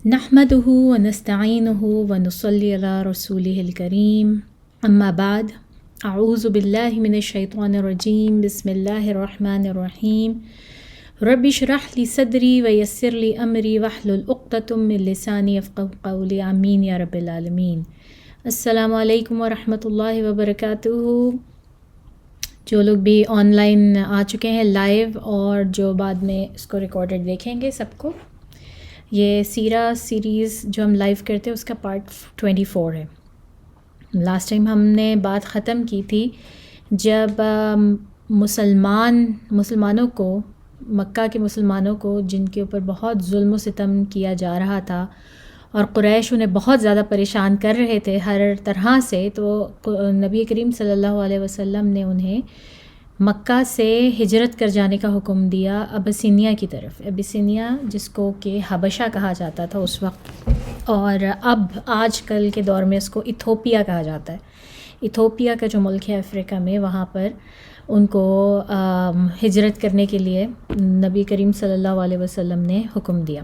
نحمده ونستعینه ونصلی علی رسوله الکریم اما بعد اعوذ باللہ من الشیطان الرجیم بسم اللہ الرحمن الرحیم رب اشرح لی صدری ویسر لی امری واحلل عقدۃ من لسانی یفقہوا قولی آمین یا رب العالمین۔ السلام علیکم ورحمۃ اللہ وبرکاتہ۔ جو لوگ بھی آن لائن آ چکے ہیں لائیو اور جو بعد میں اس کو ریکارڈڈ دیکھیں گے، سب کو یہ سیرہ سیریز جو ہم لائیو کرتے ہیں اس کا پارٹ 24 ہے۔ لاسٹ ٹائم ہم نے بات ختم کی تھی جب مسلمانوں کو، مکہ کے مسلمانوں کو جن کے اوپر بہت ظلم و ستم کیا جا رہا تھا اور قریش انہیں بہت زیادہ پریشان کر رہے تھے ہر طرح سے، تو نبی کریم صلی اللہ علیہ وسلم نے انہیں مکہ سے ہجرت کر جانے کا حکم دیا ابسینیا کی طرف۔ ابسینیا جس کو کہ حبشہ کہا جاتا تھا اس وقت، اور اب آج کل کے دور میں اس کو ایتھوپیا کہا جاتا ہے۔ ایتھوپیا کا جو ملک ہے افریقہ میں، وہاں پر ان کو ہجرت کرنے کے لیے نبی کریم صلی اللہ علیہ وسلم نے حکم دیا۔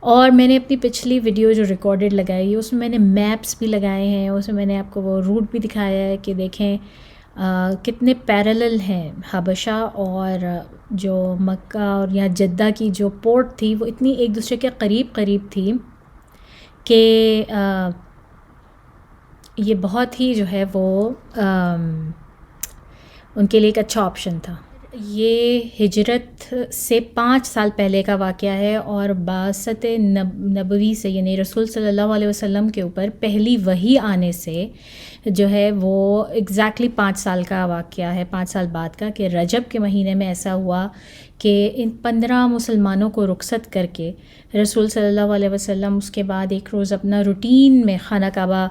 اور میں نے اپنی پچھلی ویڈیو جو ریکارڈڈ لگائی ہے اس میں نے میپس بھی لگائے ہیں، اس میں نے آپ کو وہ روٹ بھی دکھایا ہے کہ دیکھیں کتنے پیرلل ہیں حبشہ اور جو مکہ اور یا جدہ کی جو پورٹ تھی، وہ اتنی ایک دوسرے کے قریب تھی کہ یہ بہت ہی جو ہے وہ ان کے لیے ایک اچھا آپشن تھا۔ یہ ہجرت سے 5 سال پہلے کا واقعہ ہے اور بعثت نبوی سے، یعنی رسول صلی اللہ علیہ وسلم کے اوپر پہلی وحی آنے سے جو ہے وہ ایگزیکٹلی 5 سال کا واقعہ ہے، 5 سال بعد کا، کہ رجب کے مہینے میں ایسا ہوا کہ ان 15 مسلمانوں کو رخصت کر کے رسول صلی اللہ علیہ وسلم اس کے بعد ایک روز اپنا روٹین میں خانہ کعبہ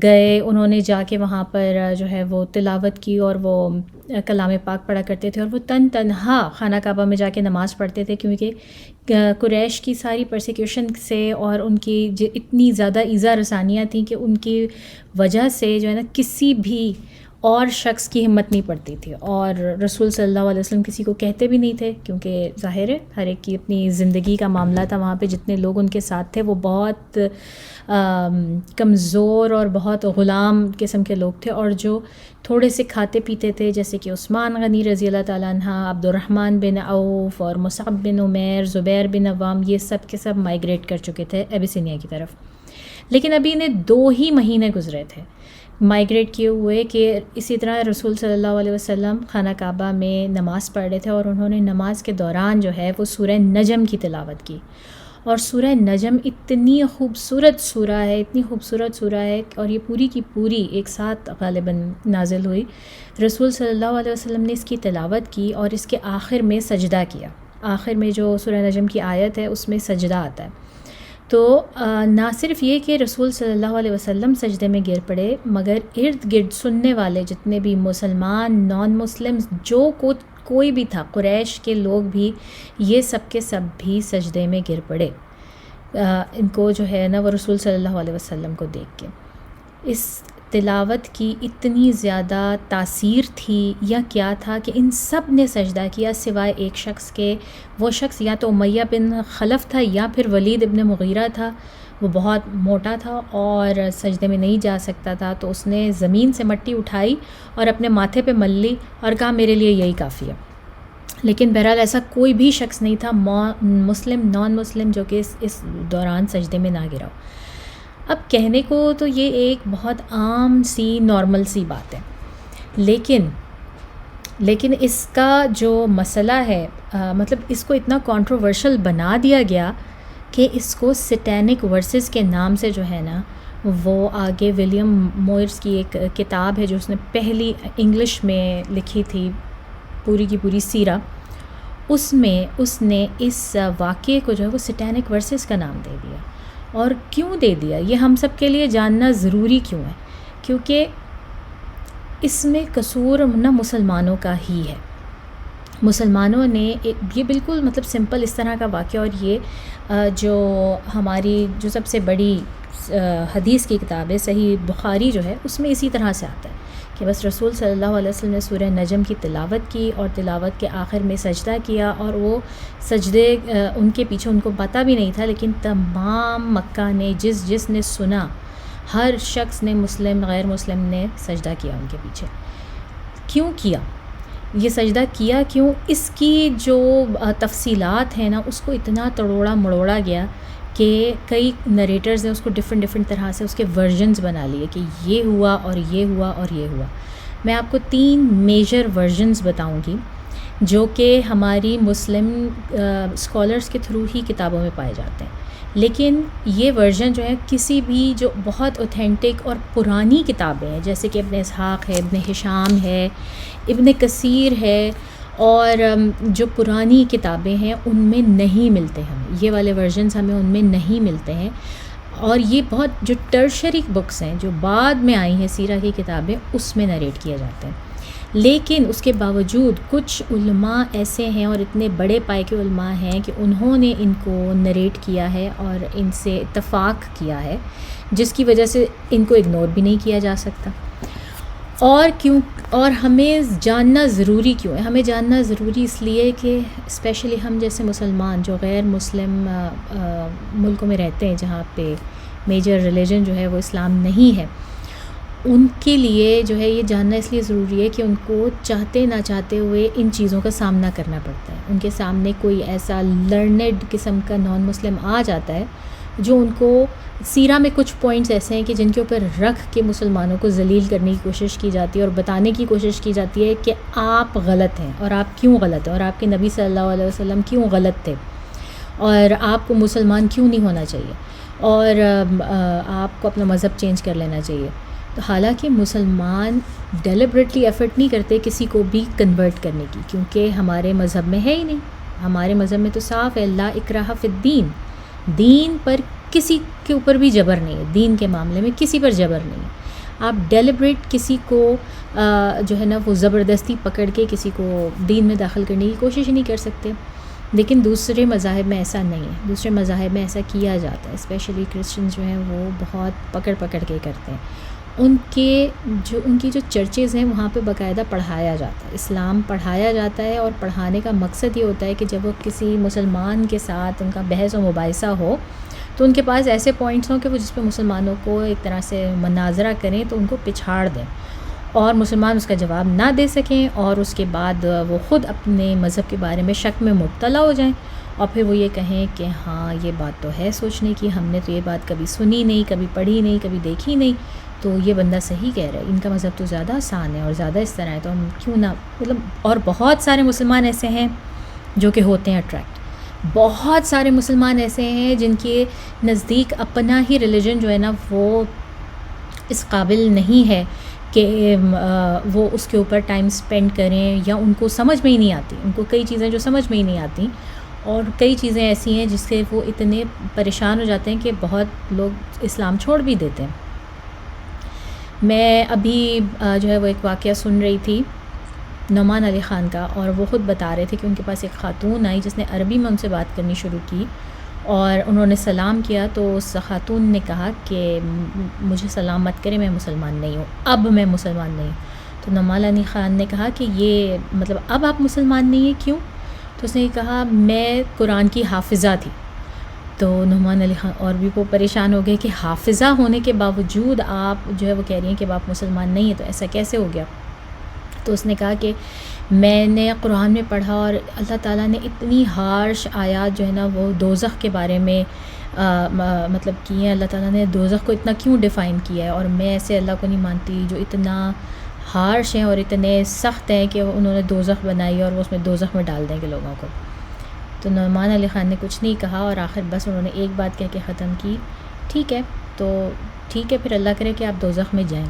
گئے۔ انہوں نے جا کے وہاں پر جو ہے وہ تلاوت کی اور وہ کلام پاک پڑھا کرتے تھے، اور وہ تنہا خانہ کعبہ میں جا کے نماز پڑھتے تھے، کیونکہ قریش کی ساری پرسیکیوشن سے اور ان کی اتنی زیادہ ایذا رسانیاں تھیں کہ ان کی وجہ سے جو ہے نا کسی بھی اور شخص کی ہمت نہیں پڑتی تھی، اور رسول صلی اللہ علیہ وسلم کسی کو کہتے بھی نہیں تھے، کیونکہ ظاہر ہے ہر ایک کی اپنی زندگی کا معاملہ تھا۔ وہاں پہ جتنے لوگ ان کے ساتھ تھے وہ بہت کمزور اور بہت غلام قسم کے لوگ تھے، اور جو تھوڑے سے کھاتے پیتے تھے، جیسے کہ عثمان غنی رضی اللہ تعالیٰ عنہ، عبد الرحمن بن عوف اور مصعب بن عمیر، زبیر بن عوام، یہ سب کے سب مائیگریٹ کر چکے تھے ابسینیا کی طرف۔ لیکن ابھی انہیں 2 ہی مہینے گزرے تھے مائیگریٹ کیے ہوئے کہ اسی طرح رسول صلی اللہ علیہ وسلم خانہ کعبہ میں نماز پڑھ رہے تھے، اور انہوں نے نماز کے دوران جو ہے وہ سورہ نجم کی تلاوت کی۔ اور سورہ نجم اتنی خوبصورت سورہ ہے، اتنی خوبصورت سورہ ہے، اور یہ پوری کی پوری ایک ساتھ غالباً نازل ہوئی۔ رسول صلی اللہ علیہ وسلم نے اس کی تلاوت کی اور اس کے آخر میں سجدہ کیا۔ آخر میں جو سورہ نجم کی آیت ہے اس میں سجدہ آتا ہے۔ تو نہ صرف یہ کہ رسول صلی اللہ علیہ وسلم سجدے میں گر پڑے، مگر ارد گرد سننے والے جتنے بھی مسلمان، نان مسلم، جو کوئی بھی تھا، قریش کے لوگ بھی، یہ سب کے سب بھی سجدے میں گر پڑے ان کو جو ہے نا وہ رسول صلی اللہ علیہ وسلم کو دیکھ کے۔ اس تلاوت کی اتنی زیادہ تاثیر تھی یا کیا تھا کہ ان سب نے سجدہ کیا سوائے ایک شخص کے۔ وہ شخص یا تو امیہ بن خلف تھا یا پھر ولید ابن مغیرہ تھا۔ وہ بہت موٹا تھا اور سجدے میں نہیں جا سکتا تھا، تو اس نے زمین سے مٹی اٹھائی اور اپنے ماتھے پہ مل لی اور کہا میرے لیے یہی کافی ہے۔ لیکن بہرحال ایسا کوئی بھی شخص نہیں تھا مسلم، نان مسلم، جو کہ اس دوران سجدے میں نہ گرا ہو۔ اب کہنے کو تو یہ ایک بہت عام سی نارمل سی بات ہے، لیکن اس کا جو مسئلہ ہے، مطلب اس کو اتنا کنٹروورشل بنا دیا گیا کہ اس کو سیٹینک ورسز کے نام سے جو ہے نا وہ آگے ولیم موئرز کی ایک کتاب ہے جو اس نے پہلی انگلش میں لکھی تھی، پوری کی پوری سیرہ، اس میں اس نے اس واقعے کو جو ہے وہ سیٹینک ورسز کا نام دے دیا۔ اور کیوں دے دیا یہ ہم سب کے لیے جاننا ضروری کیوں ہے؟ کیونکہ اس میں قصور نہ مسلمانوں کا ہی ہے۔ مسلمانوں نے یہ بالکل مطلب سمپل اس طرح کا واقعہ، اور یہ جو ہماری جو سب سے بڑی حدیث کی کتاب ہے صحیح بخاری جو ہے، اس میں اسی طرح سے آتا ہے کہ بس رسول صلی اللہ علیہ وسلم نے سورہ نجم کی تلاوت کی اور تلاوت کے آخر میں سجدہ کیا، اور وہ سجدے ان کے پیچھے ان کو پتہ بھی نہیں تھا، لیکن تمام مکہ نے جس نے سنا، ہر شخص نے، مسلم غیر مسلم نے سجدہ کیا ان کے پیچھے۔ کیوں کیا یہ سجدہ؟ کیا کیوں؟ اس کی جو تفصیلات ہیں نا، اس کو اتنا توڑا مڑوڑا گیا کہ کئی نریٹرز نے اس کو ڈفرینٹ طرح سے اس کے ورژنز بنا لیے کہ یہ ہوا اور یہ ہوا اور یہ ہوا۔ میں آپ کو 3 میجر ورژنز بتاؤں گی جو کہ ہماری مسلم اسکالرس کے تھرو ہی کتابوں میں پائے جاتے ہیں، لیکن یہ ورژن جو ہے کسی بھی جو بہت اوتھینٹک اور پرانی کتابیں ہیں، جیسے کہ ابن اسحاق ہے، ابن ہشام ہے، ابن کثیر ہے، اور جو پرانی کتابیں ہیں ان میں نہیں ملتے ہمیں، یہ والے ورژنز ہمیں ان میں نہیں ملتے ہیں۔ اور یہ بہت جو ٹرشری بکس ہیں جو بعد میں آئی ہیں سیرہ کی کتابیں، اس میں نریٹ کیے جاتے ہیں۔ لیکن اس کے باوجود کچھ علماء ایسے ہیں اور اتنے بڑے پائے کے علماء ہیں کہ انہوں نے ان کو نریٹ کیا ہے اور ان سے اتفاق کیا ہے، جس کی وجہ سے ان کو اگنور بھی نہیں کیا جا سکتا۔ اور ہمیں جاننا ضروری کیوں ہے؟ ہمیں جاننا ضروری اس لیے کہ اسپیشلی ہم جیسے مسلمان جو غیر مسلم ملکوں میں رہتے ہیں، جہاں پہ میجر ریلیجن جو ہے وہ اسلام نہیں ہے، ان کے لیے جو ہے یہ جاننا اس لیے ضروری ہے کہ ان کو چاہتے نہ چاہتے ہوئے ان چیزوں کا سامنا کرنا پڑتا ہے۔ ان کے سامنے کوئی ایسا لرنڈ قسم کا نان مسلم آ جاتا ہے جو ان کو سیرہ میں کچھ پوائنٹس ایسے ہیں کہ جن کے اوپر رکھ کے مسلمانوں کو ذلیل کرنے کی کوشش کی جاتی ہے اور بتانے کی کوشش کی جاتی ہے کہ آپ غلط ہیں، اور آپ کیوں غلط ہیں، اور آپ کے نبی صلی اللہ علیہ وسلم کیوں غلط تھے، اور آپ کو مسلمان کیوں نہیں ہونا چاہیے، اور آپ کو اپنا مذہب چینج کر لینا چاہیے۔ تو حالانکہ مسلمان ڈیلیبریٹلی ایفرٹ نہیں کرتے کسی کو بھی کنورٹ کرنے کی، کیونکہ ہمارے مذہب میں ہے ہی نہیں۔ ہمارے مذہب میں تو صاف ہے، لا اکراہ فی الدین، دین پر کسی کے اوپر بھی جبر نہیں ہے، دین کے معاملے میں کسی پر جبر نہیں ہے۔ آپ ڈیلیبریٹ کسی کو جو ہے نا وہ زبردستی پکڑ کے کسی کو دین میں داخل کرنے کی کوشش نہیں کر سکتے، لیکن دوسرے مذاہب میں ایسا نہیں ہے۔ دوسرے مذاہب میں ایسا کیا جاتا ہے، اسپیشلی کرسچنز جو ہیں وہ بہت پکڑ کے کرتے ہیں۔ ان کی جو چرچز ہیں وہاں پہ باقاعدہ پڑھایا جاتا ہے، اسلام پڑھایا جاتا ہے، اور پڑھانے کا مقصد یہ ہوتا ہے کہ جب وہ کسی مسلمان کے ساتھ ان کا بحث و مباحثہ ہو تو ان کے پاس ایسے پوائنٹس ہوں کہ وہ جس پہ مسلمانوں کو ایک طرح سے مناظرہ کریں تو ان کو پچھاڑ دیں، اور مسلمان اس کا جواب نہ دے سکیں، اور اس کے بعد وہ خود اپنے مذہب کے بارے میں شک میں مبتلا ہو جائیں، اور پھر وہ یہ کہیں کہ ہاں یہ بات تو ہے سوچنے کی، ہم نے تو یہ بات کبھی سنی نہیں، کبھی پڑھی نہیں، کبھی دیکھی نہیں، تو یہ بندہ صحیح کہہ رہا ہے، ان کا مذہب تو زیادہ آسان ہے اور زیادہ اس طرح ہے، تو ہم کیوں نہ اور بہت سارے مسلمان ایسے ہیں جو کہ ہوتے ہیں اٹریکٹ، بہت سارے مسلمان ایسے ہیں جن کے نزدیک اپنا ہی ریلیجن جو ہے نا وہ اس قابل نہیں ہے کہ وہ اس کے اوپر ٹائم سپینڈ کریں، یا ان کو سمجھ میں ہی نہیں آتی، ان کو کئی چیزیں جو سمجھ میں ہی نہیں آتی، اور کئی چیزیں ایسی ہیں جس سے وہ اتنے پریشان ہو جاتے ہیں کہ بہت لوگ اسلام چھوڑ بھی دیتے ہیں۔ میں ابھی جو ہے وہ ایک واقعہ سن رہی تھی نعمان علی خان کا، اور وہ خود بتا رہے تھے کہ ان کے پاس ایک خاتون آئی جس نے عربی میں ان سے بات کرنی شروع کی، اور انہوں نے سلام کیا تو اس خاتون نے کہا کہ مجھے سلام مت کرے، میں مسلمان نہیں ہوں، اب میں مسلمان نہیں ہوں۔ تو نعمان علی خان نے کہا کہ یہ مطلب اب آپ مسلمان نہیں ہیں، کیوں؟ تو اس نے کہا میں قرآن کی حافظہ تھی۔ تو نعمان علی خان اور بھی وہ پریشان ہو گئے کہ حافظہ ہونے کے باوجود آپ جو ہے وہ کہہ رہی ہیں کہ اب آپ مسلمان نہیں ہیں، تو ایسا کیسے ہو گیا؟ تو اس نے کہا کہ میں نے قرآن میں پڑھا اور اللہ تعالیٰ نے اتنی ہارش آیات جو ہے نا وہ دوزخ کے بارے میں مطلب کی ہیں، اللہ تعالیٰ نے دوزخ کو اتنا کیوں ڈیفائن کیا ہے، اور میں ایسے اللہ کو نہیں مانتی جو اتنا ہارش ہیں اور اتنے سخت ہیں کہ انہوں نے دوزخ بنائی اور وہ اس میں دوزخ میں ڈال دیں گے لوگوں کو۔ تو نعمان علی خان نے کچھ نہیں کہا، اور آخر بس انہوں نے ایک بات کہہ کے ختم کی، ٹھیک ہے تو ٹھیک ہے، پھر اللہ کرے کہ آپ دوزخ میں جائیں۔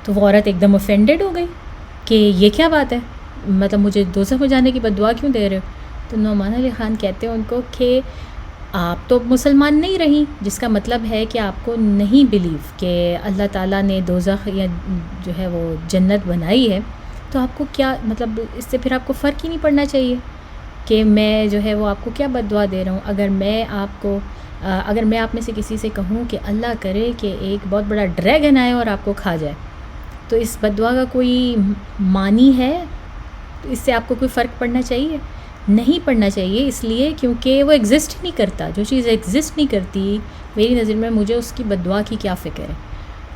تو وہ عورت ایک دم اوفینڈڈ ہو گئی کہ یہ کیا بات ہے، مطلب مجھے دوزخ میں جانے کی بد دعا کیوں دے رہے ہو؟ تو نعمان علی خان کہتے ہیں ان کو کہ آپ تو مسلمان نہیں رہی، جس کا مطلب ہے کہ آپ کو نہیں بلیو کہ اللہ تعالیٰ نے دوزخ یا جو ہے وہ جنت بنائی ہے، تو آپ کو کیا مطلب اس سے پھر آپ کو فرق ہی نہیں پڑنا چاہیے کہ میں جو ہے وہ آپ کو کیا بد دعا دے رہا ہوں۔ اگر میں آپ میں سے کسی سے کہوں کہ اللہ کرے کہ ایک بہت بڑا ڈریگن آئے اور آپ کو کھا جائے، تو اس بد دعا کا کوئی معنی ہے؟ تو اس سے آپ کو کوئی فرق پڑنا چاہیے؟ نہیں پڑنا چاہیے، اس لیے کیونکہ وہ ایگزسٹ ہی نہیں کرتا. جو چیز ایگزسٹ نہیں کرتی میری نظر میں مجھے اس کی بد دعا کی کیا فکر ہے.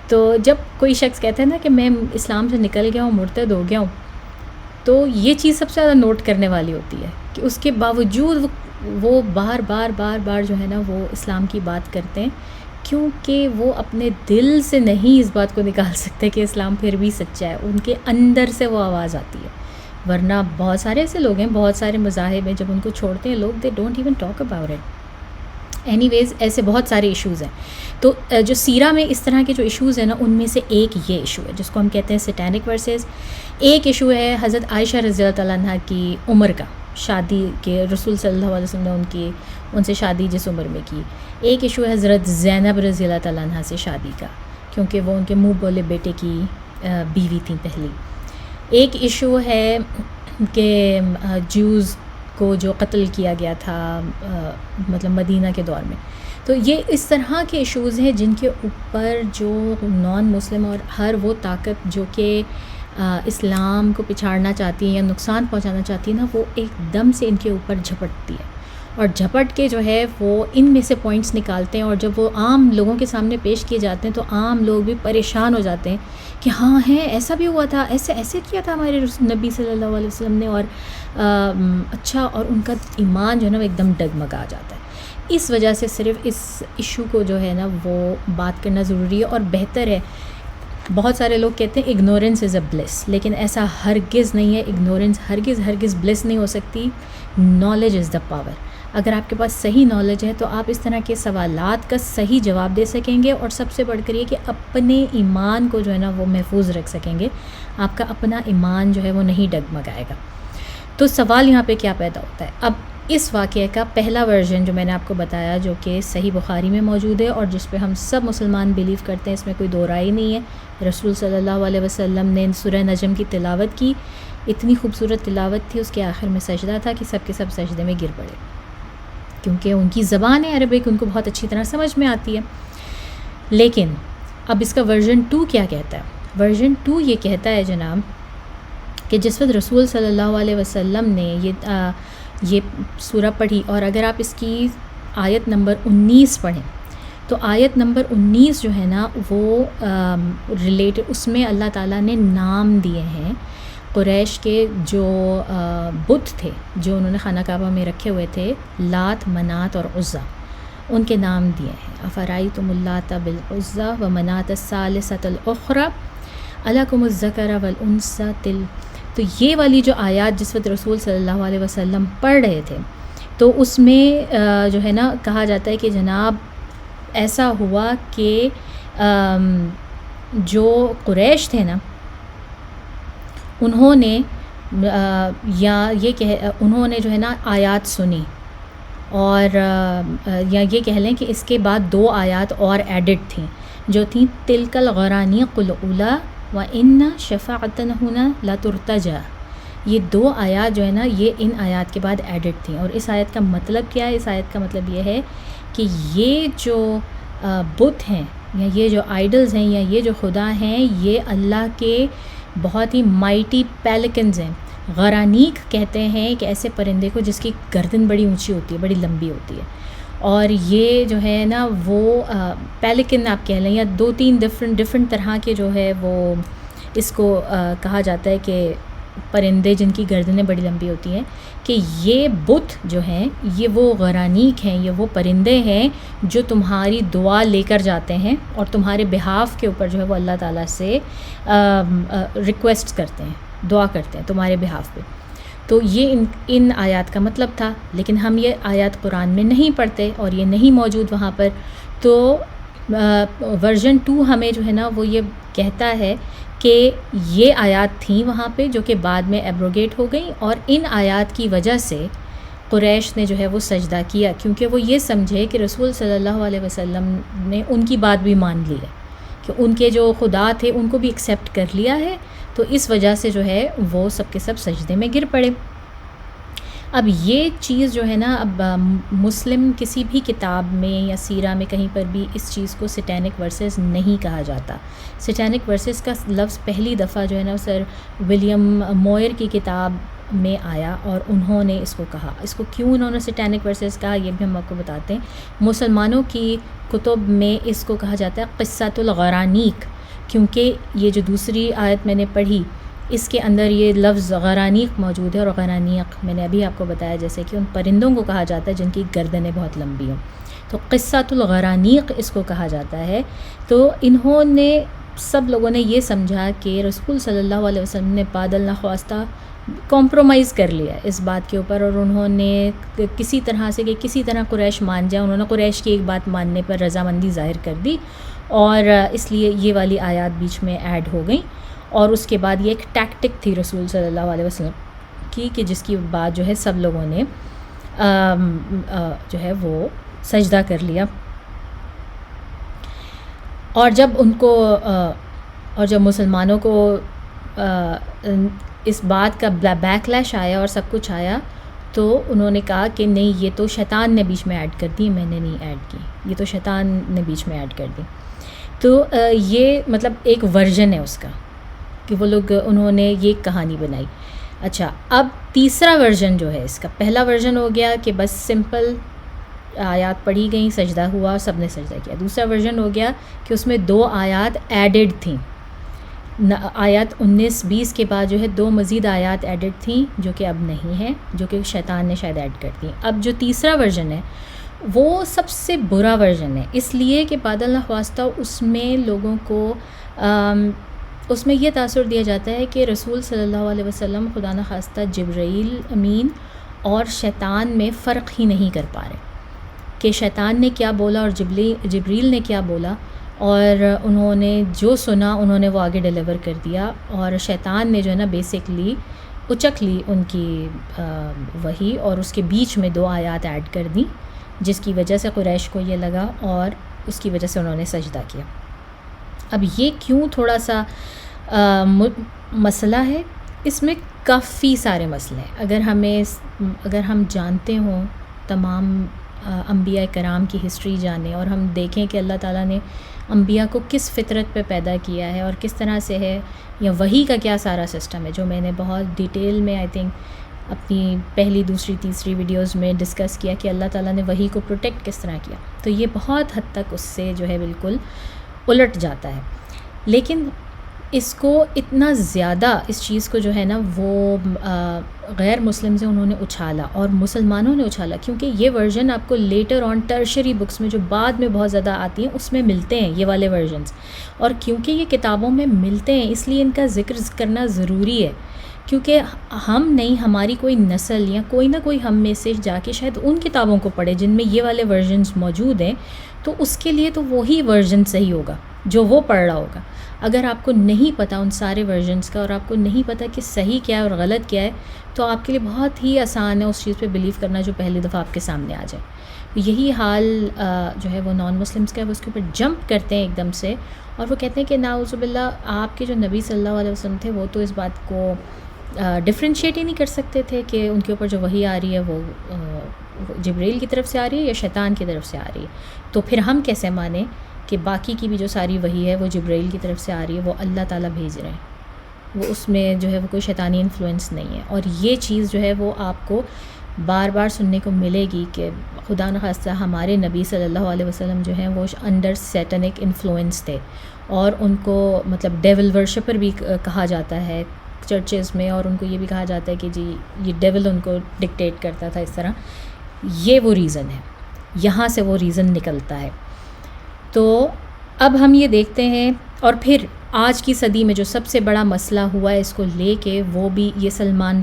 تو جب کوئی شخص کہتا ہے نا کہ میں اسلام سے نکل گیا ہوں، مرتد ہو گیا ہوں، تو یہ چیز سب سے زیادہ نوٹ کرنے والی ہوتی ہے کہ اس کے باوجود وہ بار بار جو ہے نا وہ اسلام کی بات کرتے ہیں، کیونکہ وہ اپنے دل سے نہیں اس بات کو نکال سکتے کہ اسلام پھر بھی سچا ہے. ان کے اندر سے وہ آواز آتی ہے. ورنہ بہت سارے ایسے لوگ ہیں، بہت سارے مذاہب ہیں، جب ان کو چھوڑتے ہیں لوگ they don't even talk about it. Anyways ایسے بہت سارے ایشوز ہیں. تو جو سیرہ میں اس طرح کے جو ایشوز ہیں نا، ان میں سے ایک یہ ایشو ہے جس کو ہم کہتے ہیں سیٹینک ورسز. ایک ایشو ہے حضرت عائشہ رضی اللہ تعالیٰ عنہ کی عمر کا، شادی کے رسول صلی اللہ علیہ وسلم نے ان سے شادی جس عمر میں کی. ایک ایشو ہے حضرت زینب رضی اللہ تعالیٰ عنہ سے شادی کا، کیونکہ وہ ان کے منہ بولے بیٹے کی بیوی تھیں پہلی. ایک ایشو ہے کہ جوز کو جو قتل کیا گیا تھا مطلب مدینہ کے دور میں. تو یہ اس طرح کے ایشوز ہیں جن کے اوپر جو نان مسلم اور ہر وہ طاقت جو کہ اسلام کو پچھاڑنا چاہتی ہے یا نقصان پہنچانا چاہتی ہے نا، وہ ایک دم سے ان کے اوپر جھپٹتی ہے اور جھپٹ کے جو ہے وہ ان میں سے پوائنٹس نکالتے ہیں. اور جب وہ عام لوگوں کے سامنے پیش کیے جاتے ہیں تو عام لوگ بھی پریشان ہو جاتے ہیں کہ ہاں ہے، ایسا بھی ہوا تھا، ایسے کیا تھا ہمارے نبی صلی اللہ علیہ وسلم نے. اور اچھا، اور ان کا ایمان جو ہے نا وہ ایک دم ڈگمگا جاتا ہے. اس وجہ سے صرف اس ایشو کو جو ہے نا وہ بات کرنا ضروری ہے اور بہتر ہے. بہت سارے لوگ کہتے ہیں اگنورنس از اے بلیس، لیکن ایسا ہرگز نہیں ہے. اگنورنس ہرگز بلیس نہیں ہو سکتی. Knowledge is the power. اگر آپ کے پاس صحیح نالج ہے تو آپ اس طرح کے سوالات کا صحیح جواب دے سکیں گے، اور سب سے بڑھ کر یہ کہ اپنے ایمان کو جو ہے نا وہ محفوظ رکھ سکیں گے. آپ کا اپنا ایمان جو ہے وہ نہیں ڈگمگائے گا. تو سوال یہاں پہ کیا پیدا ہوتا ہے؟ اب اس واقعے کا پہلا ورژن جو میں نے آپ کو بتایا، جو کہ صحیح بخاری میں موجود ہے اور جس پہ ہم سب مسلمان بلیو کرتے ہیں، اس میں کوئی دو رائے نہیں ہے. رسول صلی اللہ علیہ وسلم نے سورہ نجم کی تلاوت کی، اتنی خوبصورت تلاوت تھی، اس کے آخر میں سجدہ تھا کہ سب کے سب سجدے میں گر پڑے، کیونکہ ان کی زبان ہے عربک، ان کو بہت اچھی طرح سمجھ میں آتی ہے. لیکن اب اس کا ورژن 2 کیا کہتا ہے؟ ورژن 2 یہ کہتا ہے جناب کہ جس وقت رسول صلی اللہ علیہ وسلم نے یہ سورہ پڑھی، اور اگر آپ اس کی آیت نمبر 19 پڑھیں تو آیت نمبر 19 جو ہے نا وہ ریلیٹڈ، اس میں اللہ تعالیٰ نے نام دیے ہیں قریش کے جو بت تھے، جو انہوں نے خانہ کعبہ میں رکھے ہوئے تھے، لات، منات اور عزا، ان کے نام دیے ہیں. افرأیتم اللات بالعزا ومنات الثالثۃ الاخری الکم الذکر والانثی. تو یہ والی جو آیات جس وقت رسول صلی اللہ علیہ وسلم پڑھ رہے تھے تو اس میں جو ہے نا کہا جاتا ہے کہ جناب ایسا ہوا کہ جو قریش تھے نا انہوں نے انہوں نے جو ہے نا آیات سنی، اور یا یہ کہہ لیں کہ اس کے بعد 2 آیات اور ایڈڈ تھیں جو تھیں تلک الغرانیق الاولی وَإِنَّ شَفَاعَتَنَا هُنَا لَتُرْتَجَى. یہ 2 آیات جو ہے نا یہ ان آیات کے بعد ایڈڈ تھیں. اور اس آیت کا مطلب کیا ہے؟ اس آیت کا مطلب یہ ہے کہ یہ جو بت ہیں یا یہ جو آئیڈلز ہیں یا یہ جو خدا ہیں، یہ اللہ کے بہت ہی مائٹی پیلیکنز ہیں. غرانیق کہتے ہیں کہ ایسے پرندے کو جس کی گردن بڑی اونچی ہوتی ہے، بڑی لمبی ہوتی ہے. اور یہ جو ہے نا وہ پیلیکن آپ کہہ لیں، یا 2-3 ڈفرینٹ طرح کے جو ہے وہ اس کو کہا جاتا ہے کہ پرندے جن کی گردنیں بڑی لمبی ہوتی ہیں، کہ یہ بت جو ہیں یہ وہ غرانیق ہیں، یہ وہ پرندے ہیں جو تمہاری دعا لے کر جاتے ہیں اور تمہارے بہاف کے اوپر جو ہے وہ اللہ تعالیٰ سے ریکویسٹ کرتے ہیں، دعا کرتے ہیں تمہارے بہاف پہ. تو یہ ان آیات کا مطلب تھا. لیکن ہم یہ آیات قرآن میں نہیں پڑھتے اور یہ نہیں موجود وہاں پر. تو ورژن 2 ہمیں جو ہے نا وہ یہ کہتا ہے کہ یہ آیات تھیں وہاں پہ جو کہ بعد میں ایبروگیٹ ہو گئیں، اور ان آیات کی وجہ سے قریش نے جو ہے وہ سجدہ کیا، کیونکہ وہ یہ سمجھے کہ رسول صلی اللہ علیہ وسلم نے ان کی بات بھی مان لی ہے، کہ ان کے جو خدا تھے ان کو بھی ایکسیپٹ کر لیا ہے. تو اس وجہ سے جو ہے وہ سب کے سب سجدے میں گر پڑے. اب یہ چیز جو ہے نا، اب مسلم کسی بھی کتاب میں یا سیرہ میں کہیں پر بھی اس چیز کو سیٹینک ورسز نہیں کہا جاتا. سیٹینک ورسز کا لفظ پہلی دفعہ جو ہے نا سر ولیم موئر کی کتاب میں آیا، اور انہوں نے اس کو کہا. اس کو کیوں انہوں نے سیٹینک ورسز کہا یہ بھی ہم آپ کو بتاتے ہیں. مسلمانوں کی کتب میں اس کو کہا جاتا ہے قصۃ الغرانیق، کیونکہ یہ جو دوسری آیت میں نے پڑھی اس کے اندر یہ لفظ غرانیق موجود ہے، اور غرانیق میں نے ابھی آپ کو بتایا جیسے کہ ان پرندوں کو کہا جاتا ہے جن کی گردنیں بہت لمبی ہوں، تو قصۃ الغرانیق اس کو کہا جاتا ہے. تو انہوں نے سب لوگوں نے یہ سمجھا کہ رسول صلی اللہ علیہ وسلم نے بادل نخواستہ کمپرومائز کر لیا اس بات کے اوپر، اور انہوں نے کسی طرح سے کہ کسی طرح قریش مان جائے، انہوں نے قریش کی ایک بات ماننے پر رضامندی ظاہر کر دی، اور اس لیے یہ والی آیات بیچ میں ایڈ ہو گئیں. اور اس کے بعد یہ ایک ٹیکٹک تھی رسول صلی اللہ علیہ وسلم کی کہ جس کی بعد جو ہے سب لوگوں نے جو ہے وہ سجدہ کر لیا. اور جب مسلمانوں کو اس بات کا بیک لیش آیا اور سب کچھ آیا، تو انہوں نے کہا کہ نہیں، یہ تو شیطان نے بیچ میں ایڈ کر دی، میں نے نہیں ایڈ کی، یہ تو شیطان نے بیچ میں ایڈ کر دی. تو یہ مطلب ایک ورژن ہے اس کا کہ وہ لوگ انہوں نے یہ کہانی بنائی. اچھا، اب تیسرا ورژن جو ہے اس کا، پہلا ورژن ہو گیا کہ بس سمپل آیات پڑھی گئیں، سجدہ ہوا، سب نے سجدہ کیا. دوسرا ورژن ہو گیا کہ اس میں 2 آیات ایڈڈ تھیں، آیات 19-20 کے بعد جو ہے 2 مزید آیات ایڈڈ تھیں جو کہ اب نہیں ہیں، جو کہ شیطان نے شاید ایڈ کر دی. اب جو تیسرا ورژن ہے وہ سب سے برا ورژن ہے، اس لیے کہ بادل نخواستہ اس میں لوگوں کو اس میں یہ تاثر دیا جاتا ہے کہ رسول صلی اللہ علیہ وسلم خدا نخواستہ جبرائیل امین اور شیطان میں فرق ہی نہیں کر پا رہے کہ شیطان نے کیا بولا اور جبریل نے کیا بولا، اور انہوں نے جو سنا انہوں نے وہ آگے ڈیلیور کر دیا، اور شیطان نے جو ہے نا بیسکلی اچک لی ان کی وحی، اور اس کے بیچ میں 2 آیات ایڈ کر دیں جس کی وجہ سے قریش کو یہ لگا، اور اس کی وجہ سے انہوں نے سجدہ کیا. اب یہ کیوں تھوڑا سا مسئلہ ہے، اس میں کافی سارے مسئلے ہیں. اگر ہم جانتے ہوں تمام انبیاء کرام کی ہسٹری جانیں، اور ہم دیکھیں کہ اللہ تعالیٰ نے انبیاء کو کس فطرت پہ پیدا کیا ہے اور کس طرح سے ہے، یا وحی کا کیا سارا سسٹم ہے، جو میں نے بہت ڈیٹیل میں آئی تھنک اپنی پہلی، دوسری، تیسری ویڈیوز میں ڈسکس کیا کہ اللہ تعالیٰ نے وحی کو پروٹیکٹ کس طرح کیا، تو یہ بہت حد تک اس سے جو ہے بالکل الٹ جاتا ہے. لیکن اس کو اتنا زیادہ اس چیز کو جو ہے نا وہ غیر مسلم سے انہوں نے اچھالا اور مسلمانوں نے اچھالا، کیونکہ یہ ورژن آپ کو لیٹر آن ٹرشری بکس میں جو بعد میں بہت زیادہ آتی ہیں اس میں ملتے ہیں یہ والے ورژنز، اور کیونکہ یہ کتابوں میں ملتے ہیں اس لیے ان کا ذکر کرنا ضروری ہے. کیونکہ ہم نہیں، ہماری کوئی نسل یا کوئی نہ کوئی ہم میں سے جا کے شاید ان کتابوں کو پڑھے جن میں یہ والے ورژنز موجود ہیں، تو اس کے لیے تو وہی ورژن صحیح ہوگا جو وہ پڑھ رہا ہوگا. اگر آپ کو نہیں پتہ ان سارے ورژنز کا، اور آپ کو نہیں پتہ کہ صحیح کیا ہے اور غلط کیا ہے، تو آپ کے لیے بہت ہی آسان ہے اس چیز پہ بلیو کرنا جو پہلی دفعہ آپ کے سامنے آ جائے. یہی حال جو ہے وہ نان مسلمس کا ہے، وہ اس کے اوپر جمپ کرتے ہیں ایک دم سے، اور وہ کہتے ہیں کہ ناعوذ باللہ آپ کے جو نبی صلی اللہ علیہ وسلم تھے وہ تو اس بات کو ڈفرینشیٹ ہی نہیں کر سکتے تھے کہ ان کے اوپر جو وحی آ رہی ہے وہ جبریل کی طرف سے آ رہی ہے یا شیطان کی طرف سے آ رہی ہے، تو پھر ہم کیسے مانیں کہ باقی کی بھی جو ساری وحی ہے وہ جبرائیل کی طرف سے آ رہی ہے، وہ اللہ تعالیٰ بھیج رہے ہیں، وہ اس میں جو ہے وہ کوئی شیطانی انفلوئنس نہیں ہے. اور یہ چیز جو ہے وہ آپ کو بار بار سننے کو ملے گی کہ خدا نخواستہ ہمارے نبی صلی اللہ علیہ وسلم جو ہیں وہ انڈر سیٹنک انفلوئنس تھے، اور ان کو مطلب ڈیول ورشپر بھی کہا جاتا ہے چرچز میں، اور ان کو یہ بھی کہا جاتا ہے کہ جی یہ ڈیول ان کو ڈکٹیٹ کرتا تھا اس طرح. یہ وہ ریزن ہے، یہاں سے وہ ریزن نکلتا ہے. تو اب ہم یہ دیکھتے ہیں، اور پھر آج کی صدی میں جو سب سے بڑا مسئلہ ہوا ہے اس کو لے کے، وہ بھی یہ سلمان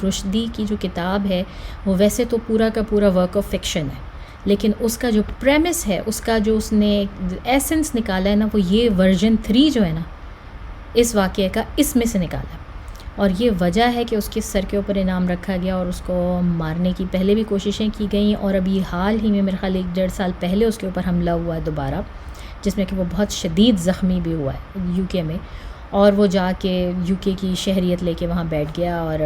رشدی کی جو کتاب ہے وہ ویسے تو پورا کا پورا ورک آف فکشن ہے، لیکن اس کا جو پریمس ہے، اس کا جو اس نے ایسنس نکالا ہے نا، وہ یہ ورژن 3 جو ہے نا اس واقعے کا، اس میں سے نکالا. اور یہ وجہ ہے کہ اس کے سر کے اوپر انعام رکھا گیا اور اس کو مارنے کی پہلے بھی کوششیں کی گئیں، اور ابھی حال ہی میں میرے خیال 1-1.5 سال پہلے اس کے اوپر حملہ ہوا ہے دوبارہ، جس میں کہ وہ بہت شدید زخمی بھی ہوا ہے UK میں. اور وہ جا کے یو کے کی شہریت لے کے وہاں بیٹھ گیا اور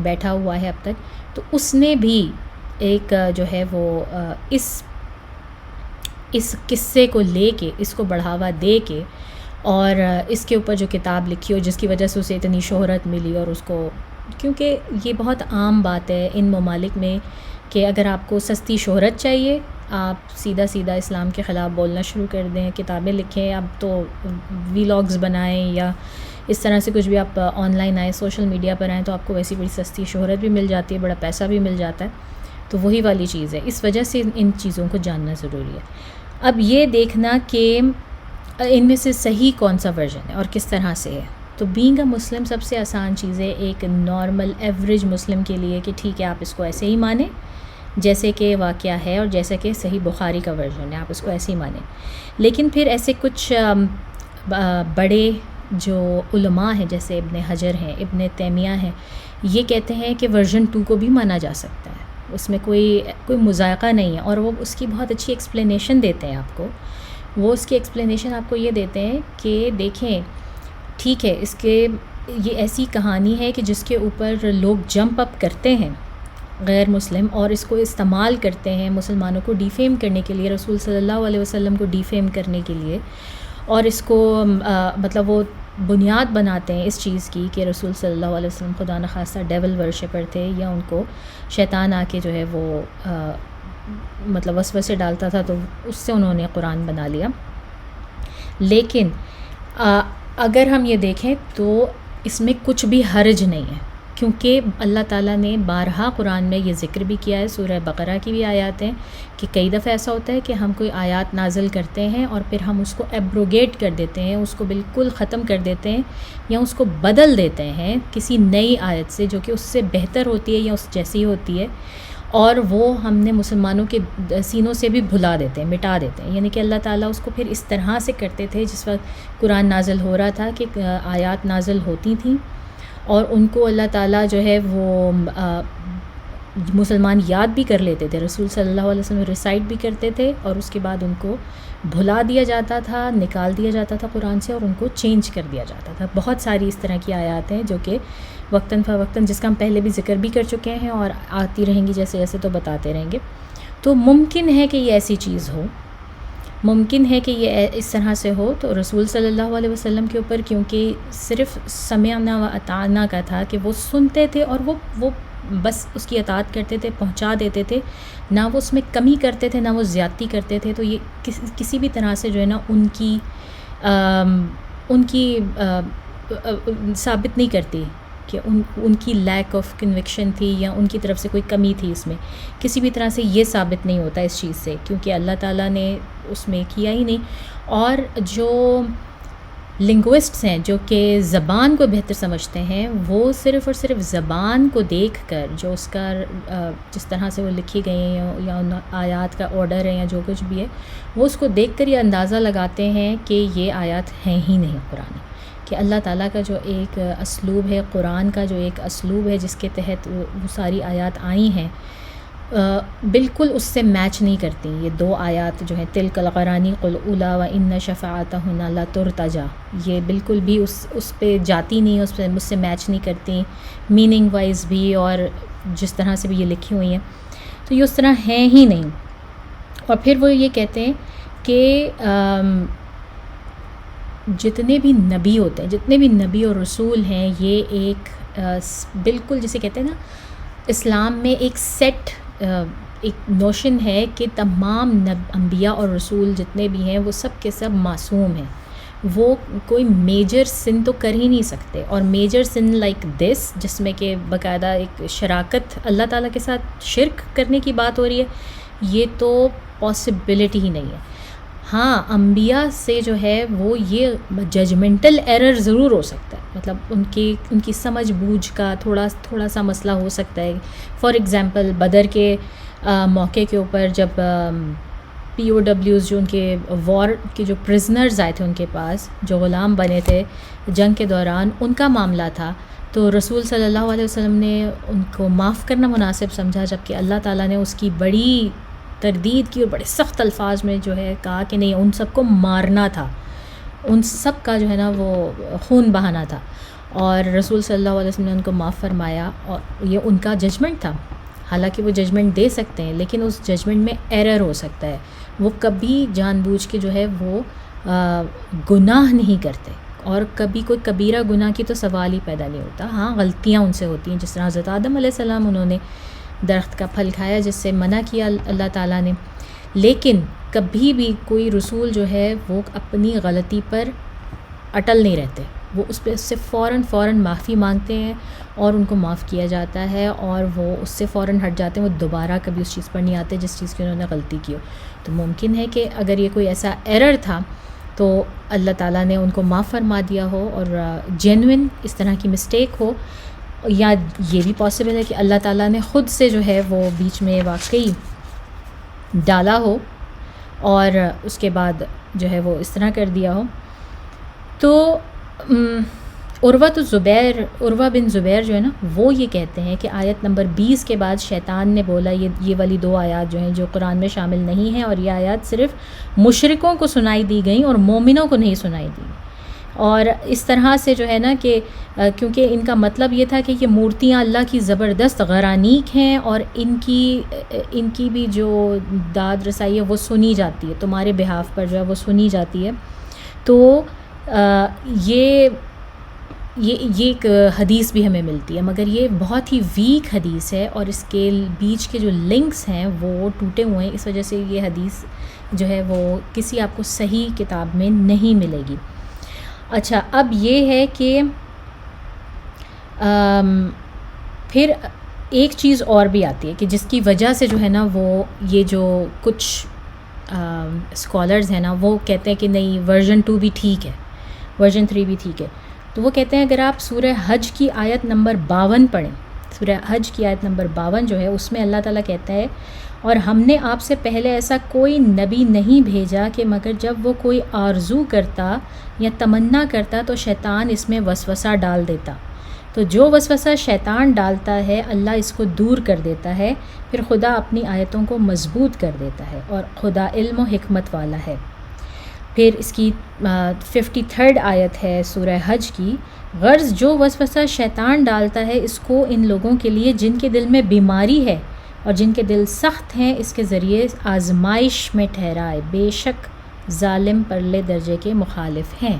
بیٹھا ہوا ہے اب تک. تو اس نے بھی ایک جو ہے وہ اس قصے کو لے کے اس کو بڑھاوا دے کے اور اس کے اوپر جو کتاب لکھی اور جس کی وجہ سے اسے اتنی شہرت ملی اور اس کو، کیونکہ یہ بہت عام بات ہے ان ممالک میں کہ اگر آپ کو سستی شہرت چاہیے آپ سیدھا سیدھا اسلام کے خلاف بولنا شروع کر دیں، کتابیں لکھیں، اب تو ویلاگز بنائیں یا اس طرح سے کچھ بھی، آپ آن لائن آئیں، سوشل میڈیا پر آئیں تو آپ کو ویسی بڑی سستی شہرت بھی مل جاتی ہے، بڑا پیسہ بھی مل جاتا ہے. تو وہی والی چیز ہے، اس وجہ سے ان چیزوں کو جاننا ضروری ہے. اب یہ دیکھنا کہ ان میں سے صحیح کون سا ورژن ہے اور کس طرح سے ہے. تو بینگ اے مسلم سب سے آسان چیز ہے ایک نارمل ایوریج مسلم کے لیے کہ ٹھیک ہے آپ اس کو ایسے ہی مانیں جیسے کہ واقعہ ہے اور جیسا کہ صحیح بخاری کا ورژن ہے، آپ اس کو ایسے ہی مانیں. لیکن پھر ایسے کچھ بڑے جو علماء ہیں جیسے ابن حجر ہیں، ابن تیمیہ ہیں، یہ کہتے ہیں کہ ورژن 2 کو بھی مانا جا سکتا ہے، اس میں کوئی مذائقہ نہیں ہے. اور وہ اس کی بہت اچھی ایکسپلینیشن دیتے ہیں آپ کو. وہ اس کی ایکسپلینیشن آپ کو یہ دیتے ہیں کہ دیکھیں ٹھیک ہے اس کے یہ ایسی کہانی ہے کہ جس کے اوپر لوگ جمپ اپ کرتے ہیں غیر مسلم اور اس کو استعمال کرتے ہیں مسلمانوں کو ڈیفیم کرنے کے لیے، رسول صلی اللہ علیہ وسلم کو ڈیفیم کرنے کے لیے، اور اس کو مطلب وہ بنیاد بناتے ہیں اس چیز کی کہ رسول صلی اللہ علیہ وسلم خدا نخواستہ ڈیول ورشپر تھے یا ان کو شیطان آ کے جو ہے وہ مطلب وسوسے ڈالتا تھا تو اس سے انہوں نے قرآن بنا لیا. لیکن اگر ہم یہ دیکھیں تو اس میں کچھ بھی حرج نہیں ہے، کیونکہ اللہ تعالیٰ نے بارہا قرآن میں یہ ذکر بھی کیا ہے، سورہ بقرہ کی بھی آیات ہیں کہ کئی دفعہ ایسا ہوتا ہے کہ ہم کوئی آیات نازل کرتے ہیں اور پھر ہم اس کو ایبروگیٹ کر دیتے ہیں، اس کو بالکل ختم کر دیتے ہیں یا اس کو بدل دیتے ہیں کسی نئی آیت سے جو کہ اس سے بہتر ہوتی ہے یا اس جیسی ہوتی ہے، اور وہ ہم نے مسلمانوں کے سینوں سے بھی بھلا دیتے ہیں، مٹا دیتے ہیں. یعنی کہ اللہ تعالیٰ اس کو پھر اس طرح سے کرتے تھے جس وقت قرآن نازل ہو رہا تھا کہ آیات نازل ہوتی تھیں اور ان کو اللہ تعالیٰ جو ہے وہ مسلمان یاد بھی کر لیتے تھے، رسول صلی اللہ علیہ وسلم ریسائٹ بھی کرتے تھے اور اس کے بعد ان کو بھلا دیا جاتا تھا، نکال دیا جاتا تھا قرآن سے اور ان کو چینج کر دیا جاتا تھا. بہت ساری اس طرح کی آیات ہیں جو کہ وقتاً فوقتاً جس کا ہم پہلے بھی ذکر بھی کر چکے ہیں اور آتی رہیں گی جیسے جیسے تو بتاتے رہیں گے. تو ممکن ہے کہ یہ ایسی چیز ہو، ممکن ہے کہ یہ اس طرح سے ہو. تو رسول صلی اللہ علیہ وسلم کے اوپر کیونکہ صرف سمعنا و اطعنا کا تھا کہ وہ سنتے تھے اور وہ بس اس کی اطاعت کرتے تھے، پہنچا دیتے تھے، نہ وہ اس میں کمی کرتے تھے نہ وہ زیادتی کرتے تھے. تو یہ کسی بھی طرح سے جو ہے نا ان کی ثابت نہیں کرتی کہ ان کی لیک آف کنوکشن تھی یا ان کی طرف سے کوئی کمی تھی. اس میں کسی بھی طرح سے یہ ثابت نہیں ہوتا اس چیز سے، کیونکہ اللہ تعالیٰ نے اس میں کیا ہی نہیں. اور جو لنگوسٹس ہیں جو کہ زبان کو بہتر سمجھتے ہیں، وہ صرف اور صرف زبان کو دیکھ کر جو اس کا جس طرح سے وہ لکھی گئی ہیں یا ان آیات کا آرڈر ہے یا جو کچھ بھی ہے، وہ اس کو دیکھ کر یہ اندازہ لگاتے ہیں کہ یہ آیات ہیں ہی نہیں قرآن، کہ اللہ تعالیٰ کا جو ایک اسلوب ہے، قرآن کا جو ایک اسلوب ہے جس کے تحت وہ ساری آیات آئی ہیں، بالکل اس سے میچ نہیں کرتی. یہ 2 آیات جو ہیں تلک القرانی قل اولا و ان شفاعتہن لا ترتجا، یہ بالکل بھی اس پہ جاتی نہیں، اس پہ مجھ سے میچ نہیں کرتی میننگ وائز بھی اور جس طرح سے بھی یہ لکھی ہوئی ہیں. تو یہ اس طرح ہیں ہی نہیں. اور پھر وہ یہ کہتے ہیں کہ جتنے بھی نبی ہوتے ہیں، جتنے بھی نبی اور رسول ہیں، یہ ایک بالکل جسے کہتے ہیں نا اسلام میں ایک سیٹ ایک نوشن ہے کہ تمام انبیاء اور رسول جتنے بھی ہیں وہ سب کے سب معصوم ہیں. وہ کوئی میجر سن تو کر ہی نہیں سکتے، اور میجر سن لائک دس جس میں کہ باقاعدہ ایک شراکت اللہ تعالیٰ کے ساتھ شرک کرنے کی بات ہو رہی ہے، یہ تو پاسبلٹی ہی نہیں ہے. ہاں انبیاء سے جو ہے وہ یہ ججمنٹل ایرر ضرور ہو سکتا ہے، مطلب ان کی سمجھ بوجھ کا تھوڑا سا مسئلہ ہو سکتا ہے. فار ایگزامپل بدر کے موقع کے اوپر جب پی او ڈبلیوز جو ان کے وار کے جو پرزنرز آئے تھے ان کے پاس، جو غلام بنے تھے جنگ کے دوران، ان کا معاملہ تھا، تو رسول صلی اللہ علیہ وسلم نے ان کو معاف کرنا مناسب سمجھا، جبکہ اللہ تعالیٰ نے اس کی بڑی تردید کی اور بڑے سخت الفاظ میں جو ہے کہا کہ نہیں ان سب کو مارنا تھا. ان سب کا جو ہے نا وہ خون بہانا تھا، اور رسول صلی اللہ علیہ وسلم نے ان کو معاف فرمایا، اور یہ ان کا ججمنٹ تھا. حالانکہ وہ ججمنٹ دے سکتے ہیں لیکن اس ججمنٹ میں ایرر ہو سکتا ہے. وہ کبھی جان بوجھ کے جو ہے وہ گناہ نہیں کرتے، اور کبھی کوئی کبیرہ گناہ کی تو سوال ہی پیدا نہیں ہوتا. ہاں غلطیاں ان سے ہوتی ہیں، جس طرح حضرت آدم علیہ السلام انہوں نے درخت کا پھل کھایا جس سے منع کیا اللہ تعالیٰ نے، لیکن کبھی بھی کوئی رسول جو ہے وہ اپنی غلطی پر اٹل نہیں رہتے. وہ اس سے فوراً معافی مانگتے ہیں اور ان کو معاف کیا جاتا ہے، اور وہ اس سے فوراً ہٹ جاتے ہیں. وہ دوبارہ کبھی اس چیز پر نہیں آتے جس چیز کی انہوں نے غلطی کی ہو. تو ممکن ہے کہ اگر یہ کوئی ایسا ایرر تھا تو اللہ تعالیٰ نے ان کو معاف فرما دیا ہو، اور جینوئن اس طرح کی مسٹیک ہو، یا یہ بھی پاسبل ہے کہ اللہ تعالیٰ نے خود سے جو ہے وہ بیچ میں واقعی ڈالا ہو اور اس کے بعد جو ہے وہ اس طرح کر دیا ہو. تو عروہ بن زبیر جو ہے نا وہ یہ کہتے ہیں کہ آیت نمبر 20 کے بعد شیطان نے بولا، یہ والی 2 آیات جو ہیں جو قرآن میں شامل نہیں ہیں، اور یہ آیات صرف مشرکوں کو سنائی دی گئیں اور مومنوں کو نہیں سنائی دی. اور اس طرح سے جو ہے نا کہ کیونکہ ان کا مطلب یہ تھا کہ یہ مورتیاں اللہ کی زبردست غرانیق ہیں، اور ان کی بھی جو داد رسائی ہے وہ سنی جاتی ہے، تمہارے بہاف پر جو ہے وہ سنی جاتی ہے. تو یہ ایک حدیث بھی ہمیں ملتی ہے، مگر یہ بہت ہی ویک حدیث ہے، اور اس کے بیچ کے جو لنکس ہیں وہ ٹوٹے ہوئے ہیں. اس وجہ سے یہ حدیث جو ہے وہ کسی آپ کو صحیح کتاب میں نہیں ملے گی. اچھا، اب یہ ہے کہ پھر ایک چیز اور بھی آتی ہے کہ جس کی وجہ سے جو ہے نا وہ یہ جو کچھ اسکالرز ہیں نا وہ کہتے ہیں کہ نہیں ورژن 2 بھی ٹھیک ہے، ورژن 3 بھی ٹھیک ہے. تو وہ کہتے ہیں اگر آپ سورہ حج کی آیت نمبر 52 پڑھیں، سورہ حج کی آیت نمبر 52 جو ہے اس میں اللہ تعالیٰ کہتا ہے، اور ہم نے آپ سے پہلے ایسا کوئی نبی نہیں بھیجا کہ مگر جب وہ کوئی آرزو کرتا یا تمنا کرتا تو شیطان اس میں وسوسہ ڈال دیتا. تو جو وسوسہ شیطان ڈالتا ہے اللہ اس کو دور کر دیتا ہے، پھر خدا اپنی آیتوں کو مضبوط کر دیتا ہے، اور خدا علم و حکمت والا ہے. پھر اس کی 53 آیت ہے سورہ حج کی، غرض جو وسوسہ شیطان ڈالتا ہے اس کو ان لوگوں کے لیے جن کے دل میں بیماری ہے اور جن کے دل سخت ہیں اس کے ذریعے آزمائش میں ٹھہرائے، بے شک ظالم پرلے درجے کے مخالف ہیں.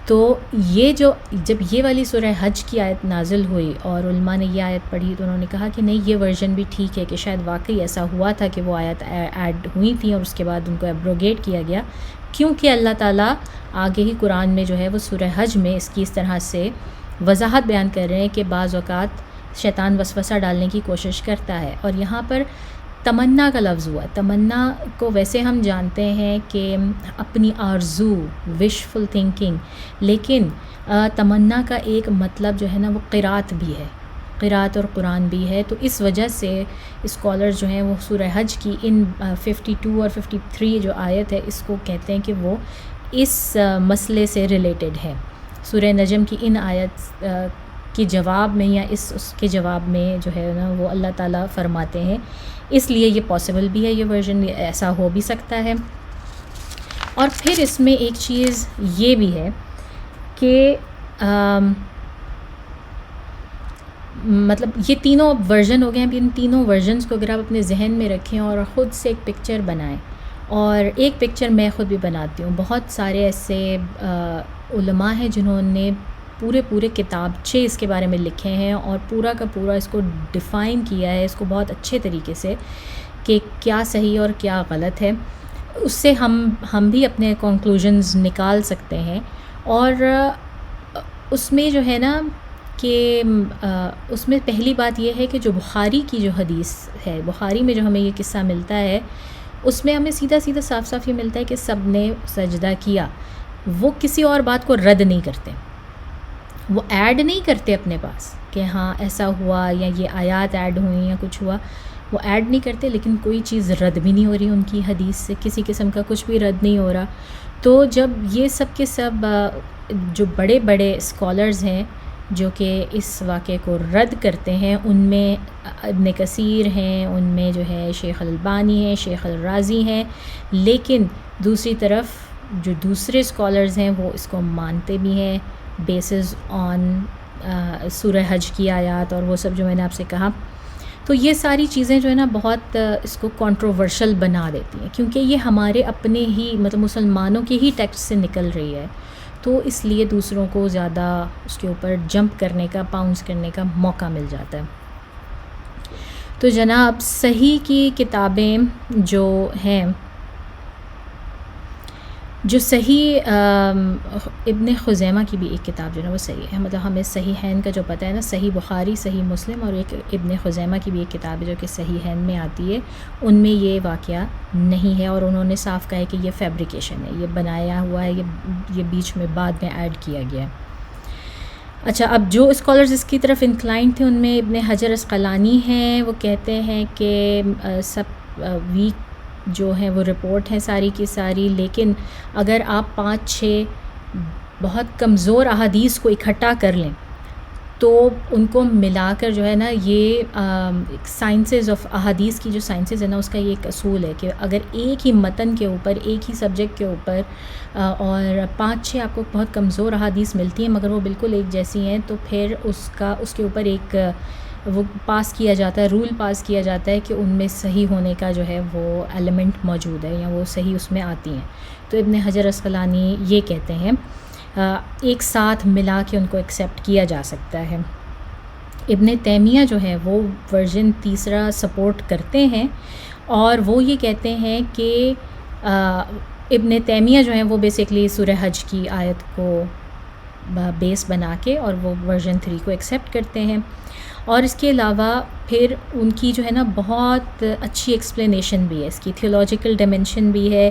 تو یہ جب یہ والی سورہ حج کی آیت نازل ہوئی اور علماء نے یہ آیت پڑھی تو انہوں نے کہا کہ نہیں یہ ورژن بھی ٹھیک ہے، کہ شاید واقعی ایسا ہوا تھا کہ وہ آیت ایڈ ہوئی تھیں اور اس کے بعد ان کو ایبروگیٹ کیا گیا، کیونکہ اللہ تعالیٰ آگے ہی قرآن میں جو ہے وہ سورہ حج میں اس کی اس طرح سے وضاحت بیان کر رہے ہیں کہ بعض اوقات شیطان وسوسہ ڈالنے کی کوشش کرتا ہے. اور یہاں پر تمنا کا لفظ ہوا. تمنا کو ویسے ہم جانتے ہیں کہ اپنی آرزو، وشفل تھنکنگ، لیکن تمنا کا ایک مطلب جو ہے نا وہ قرات بھی ہے، قرات اور قرآن بھی ہے. تو اس وجہ سے اسکالرز جو ہیں وہ سورہ حج کی ان 52 اور 53 جو آیت ہے اس کو کہتے ہیں کہ وہ اس مسئلے سے ریلیٹڈ ہے. سورہ نجم کی ان آیت کے جواب میں یا اس کے جواب میں جو ہے نا وہ اللہ تعالیٰ فرماتے ہیں، اس لیے یہ پاسبل بھی ہے، یہ ورژن ایسا ہو بھی سکتا ہے. اور پھر اس میں ایک چیز یہ بھی ہے کہ مطلب یہ تینوں ورژن ہو گئے ہیں. ان تینوں ورژنز کو اگر آپ اپنے ذہن میں رکھیں اور خود سے ایک پکچر بنائیں، اور ایک پکچر میں خود بھی بناتی ہوں. بہت سارے ایسے علماء ہیں جنہوں نے پورے کتابچے اس کے بارے میں لکھے ہیں اور پورا کا پورا اس کو ڈیفائن کیا ہے، اس کو بہت اچھے طریقے سے کہ کیا صحیح اور کیا غلط ہے. اس سے ہم بھی اپنے کنکلوژنز نکال سکتے ہیں. اور اس میں جو ہے نا کہ اس میں پہلی بات یہ ہے کہ جو بخاری کی جو حدیث ہے، بخاری میں جو ہمیں یہ قصہ ملتا ہے اس میں ہمیں سیدھا صاف یہ ملتا ہے کہ سب نے سجدہ کیا. وہ کسی اور بات کو رد نہیں کرتے، وہ ایڈ نہیں کرتے اپنے پاس کہ ہاں ایسا ہوا یا یہ آیات ایڈ ہوئیں یا کچھ ہوا، وہ ایڈ نہیں کرتے. لیکن کوئی چیز رد بھی نہیں ہو رہی ان کی حدیث سے، کسی قسم کا کچھ بھی رد نہیں ہو رہا. تو جب یہ سب کے سب جو بڑے اسکالرز ہیں جو کہ اس واقعے کو رد کرتے ہیں، ان میں ابن کثیر ہیں، ان میں جو ہے شیخ الالبانی ہیں، شیخ الرازی ہیں، لیکن دوسری طرف جو دوسرے اسکالرز ہیں وہ اس کو مانتے بھی ہیں بیسز آن سورہ حج کی آیات اور وہ سب جو میں نے آپ سے کہا. تو یہ ساری چیزیں جو ہے نا بہت اس کو کنٹروورشل بنا دیتی ہیں، کیونکہ یہ ہمارے اپنے ہی مطلب مسلمانوں کے ہی ٹیکسٹ سے نکل رہی ہے، تو اس لیے دوسروں کو زیادہ اس کے اوپر جمپ کرنے کا، پاؤنس کرنے کا موقع مل جاتا ہے. تو جناب صحیح کی کتابیں جو ہیں، جو صحیح ابن خزیمہ کی بھی ایک کتاب جو ہے نا وہ صحیح ہے، مطلب ہمیں صحیحین کا جو پتہ ہے نا، صحیح بخاری، صحیح مسلم، اور ایک ابن خزیمہ کی بھی ایک کتاب ہے جو کہ صحیحین میں آتی ہے، ان میں یہ واقعہ نہیں ہے، اور انہوں نے صاف کہا ہے کہ یہ فیبریکیشن ہے، یہ بنایا ہوا ہے، یہ بیچ میں بعد میں ایڈ کیا گیا ہے. اچھا، اب جو اسکالرز اس کی طرف انکلائنڈ تھے ان میں ابن حجر اسقلانی ہیں، وہ کہتے ہیں کہ سب ویک جو ہیں وہ رپورٹ ہیں ساری کی ساری، لیکن اگر آپ 5-6 بہت کمزور احادیث کو اکٹھا کر لیں تو ان کو ملا کر جو ہے نا، یہ سائنسز آف احادیث کی جو سائنسز ہے نا، اس کا یہ ایک اصول ہے کہ اگر ایک ہی متن کے اوپر، ایک ہی سبجیکٹ کے اوپر اور 5-6 آپ کو بہت کمزور احادیث ملتی ہیں مگر وہ بالکل ایک جیسی ہیں، تو پھر اس کے اوپر ایک وہ پاس کیا جاتا ہے، رول پاس کیا جاتا ہے کہ ان میں صحیح ہونے کا جو ہے وہ ایلیمنٹ موجود ہے، یا وہ صحیح اس میں آتی ہیں. تو ابن حجر اسقلانی یہ کہتے ہیں ایک ساتھ ملا کے ان کو ایکسیپٹ کیا جا سکتا ہے. ابن تیمیہ جو ہے وہ ورژن 3 سپورٹ کرتے ہیں، اور وہ یہ کہتے ہیں کہ ابن تیمیہ جو ہیں وہ بیسکلی سورہ حج کی آیت کو بیس بنا کے اور وہ ورژن 3 کو ایکسیپٹ کرتے ہیں. اور اس کے علاوہ پھر ان کی جو ہے نا بہت اچھی ایکسپلینیشن بھی ہے، اس کی تھیولوجیکل ڈائمینشن بھی ہے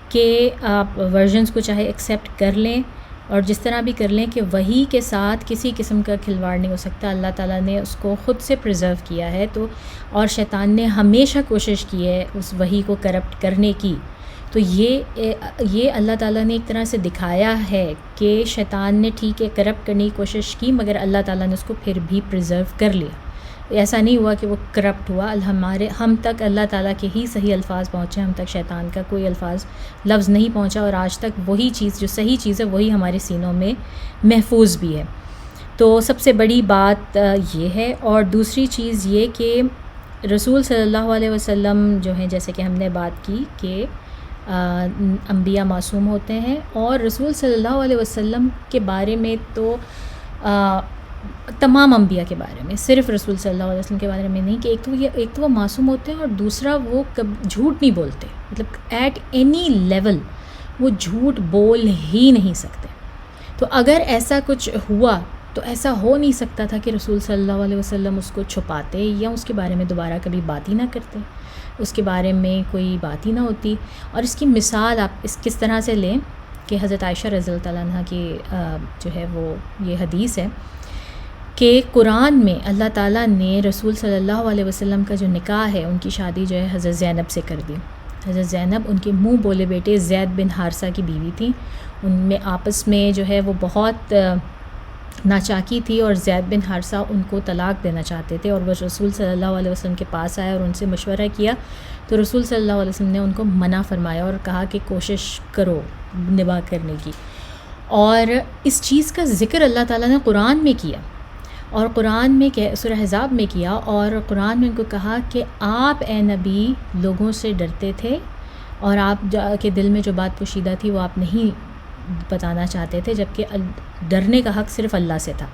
کہ آپ ورژنس کو چاہے ایکسیپٹ کر لیں اور جس طرح بھی کر لیں کہ وحی کے ساتھ کسی قسم کا کھلواڑ نہیں ہو سکتا. اللہ تعالیٰ نے اس کو خود سے پریزرو کیا ہے، تو اور شیطان نے ہمیشہ کوشش کی ہے اس وحی کو کرپٹ کرنے کی. تو یہ اللہ تعالیٰ نے ایک طرح سے دکھایا ہے کہ شیطان نے ٹھیک ہے کرپٹ کرنے کی کوشش کی، مگر اللہ تعالیٰ نے اس کو پھر بھی پریزرو کر لیا. ایسا نہیں ہوا کہ وہ کرپٹ ہوا. ہم تک اللہ تعالیٰ کے ہی صحیح الفاظ پہنچے، ہم تک شیطان کا کوئی لفظ نہیں پہنچا، اور آج تک وہی چیز جو صحیح چیز ہے وہی ہمارے سینوں میں محفوظ بھی ہے. تو سب سے بڑی بات یہ ہے. اور دوسری چیز یہ کہ رسول صلی اللہ علیہ وسلم جو ہیں، جیسے کہ ہم نے بات کی کہ انبیاء معصوم ہوتے ہیں، اور رسول صلی اللہ علیہ وسلم کے بارے میں تو تمام انبیاء کے بارے میں، صرف رسول صلی اللہ علیہ وسلم کے بارے میں نہیں، کہ ایک تو وہ معصوم ہوتے ہیں، اور دوسرا وہ جھوٹ نہیں بولتے، مطلب ایٹ اینی لیول وہ جھوٹ بول ہی نہیں سکتے. تو اگر ایسا کچھ ہوا تو ایسا ہو نہیں سکتا تھا کہ رسول صلی اللہ علیہ وسلم اس کو چھپاتے یا اس کے بارے میں دوبارہ کبھی بات ہی نہ کرتے، اس کے بارے میں کوئی بات ہی نہ ہوتی. اور اس کی مثال آپ کس طرح سے لیں کہ حضرت عائشہ رضی اللہ تعالیٰ عنہ کی جو ہے وہ یہ حدیث ہے کہ قرآن میں اللہ تعالیٰ نے رسول صلی اللہ علیہ وسلم کا جو نکاح ہے، ان کی شادی جو ہے حضرت زینب سے کر دی. حضرت زینب ان کے منہ بولے بیٹے زید بن حارثہ کی بیوی تھیں. ان میں آپس میں جو ہے وہ بہت ناچاکی تھی، اور زید بن حارثہ ان کو طلاق دینا چاہتے تھے، اور وہ رسول صلی اللہ علیہ وسلم کے پاس آئے اور ان سے مشورہ کیا. تو رسول صلی اللہ علیہ وسلم نے ان کو منع فرمایا اور کہا کہ کوشش کرو نباہ کرنے کی. اور اس چیز کا ذکر اللہ تعالیٰ نے قرآن میں کیا، اور قرآن میں سورہ احزاب میں کیا، اور قرآن میں ان کو کہا کہ آپ اے نبی لوگوں سے ڈرتے تھے، اور آپ کے دل میں جو بات پوشیدہ تھی وہ آپ نہیں بتانا چاہتے تھے، جبکہ ڈرنے کا حق صرف اللہ سے تھا.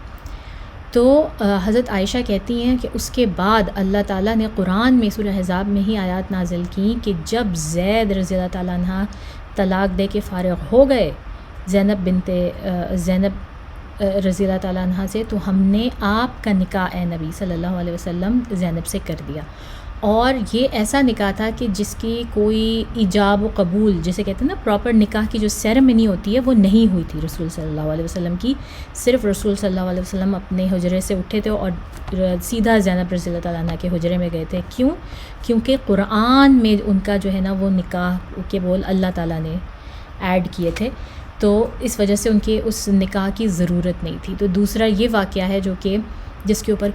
تو حضرت عائشہ کہتی ہیں کہ اس کے بعد اللہ تعالیٰ نے قرآن میں سورہ احزاب میں ہی آیات نازل کی کہ جب زید رضی اللہ تعالیٰ عنہ طلاق دے کے فارغ ہو گئے زینب رضی اللہ تعالیٰ عنہ سے، تو ہم نے آپ کا نکاح اے نبی صلی اللہ علیہ وسلم زینب سے کر دیا. اور یہ ایسا نکاح تھا کہ جس کی کوئی ایجاب و قبول جسے کہتے ہیں نا، پراپر نکاح کی جو سیریمنی ہوتی ہے وہ نہیں ہوئی تھی رسول صلی اللہ علیہ وسلم کی. صرف رسول صلی اللہ علیہ وسلم اپنے حجرے سے اٹھے تھے اور سیدھا زینب رضی اللہ تعالیٰ عنہ کے حجرے میں گئے تھے. کیونکہ قرآن میں ان کا جو ہے نا وہ نکاح کے بول اللہ تعالیٰ نے ایڈ کیے تھے، تو اس وجہ سے ان کے اس نکاح کی ضرورت نہیں تھی. تو دوسرا یہ واقعہ ہے جو کہ جس کے اوپر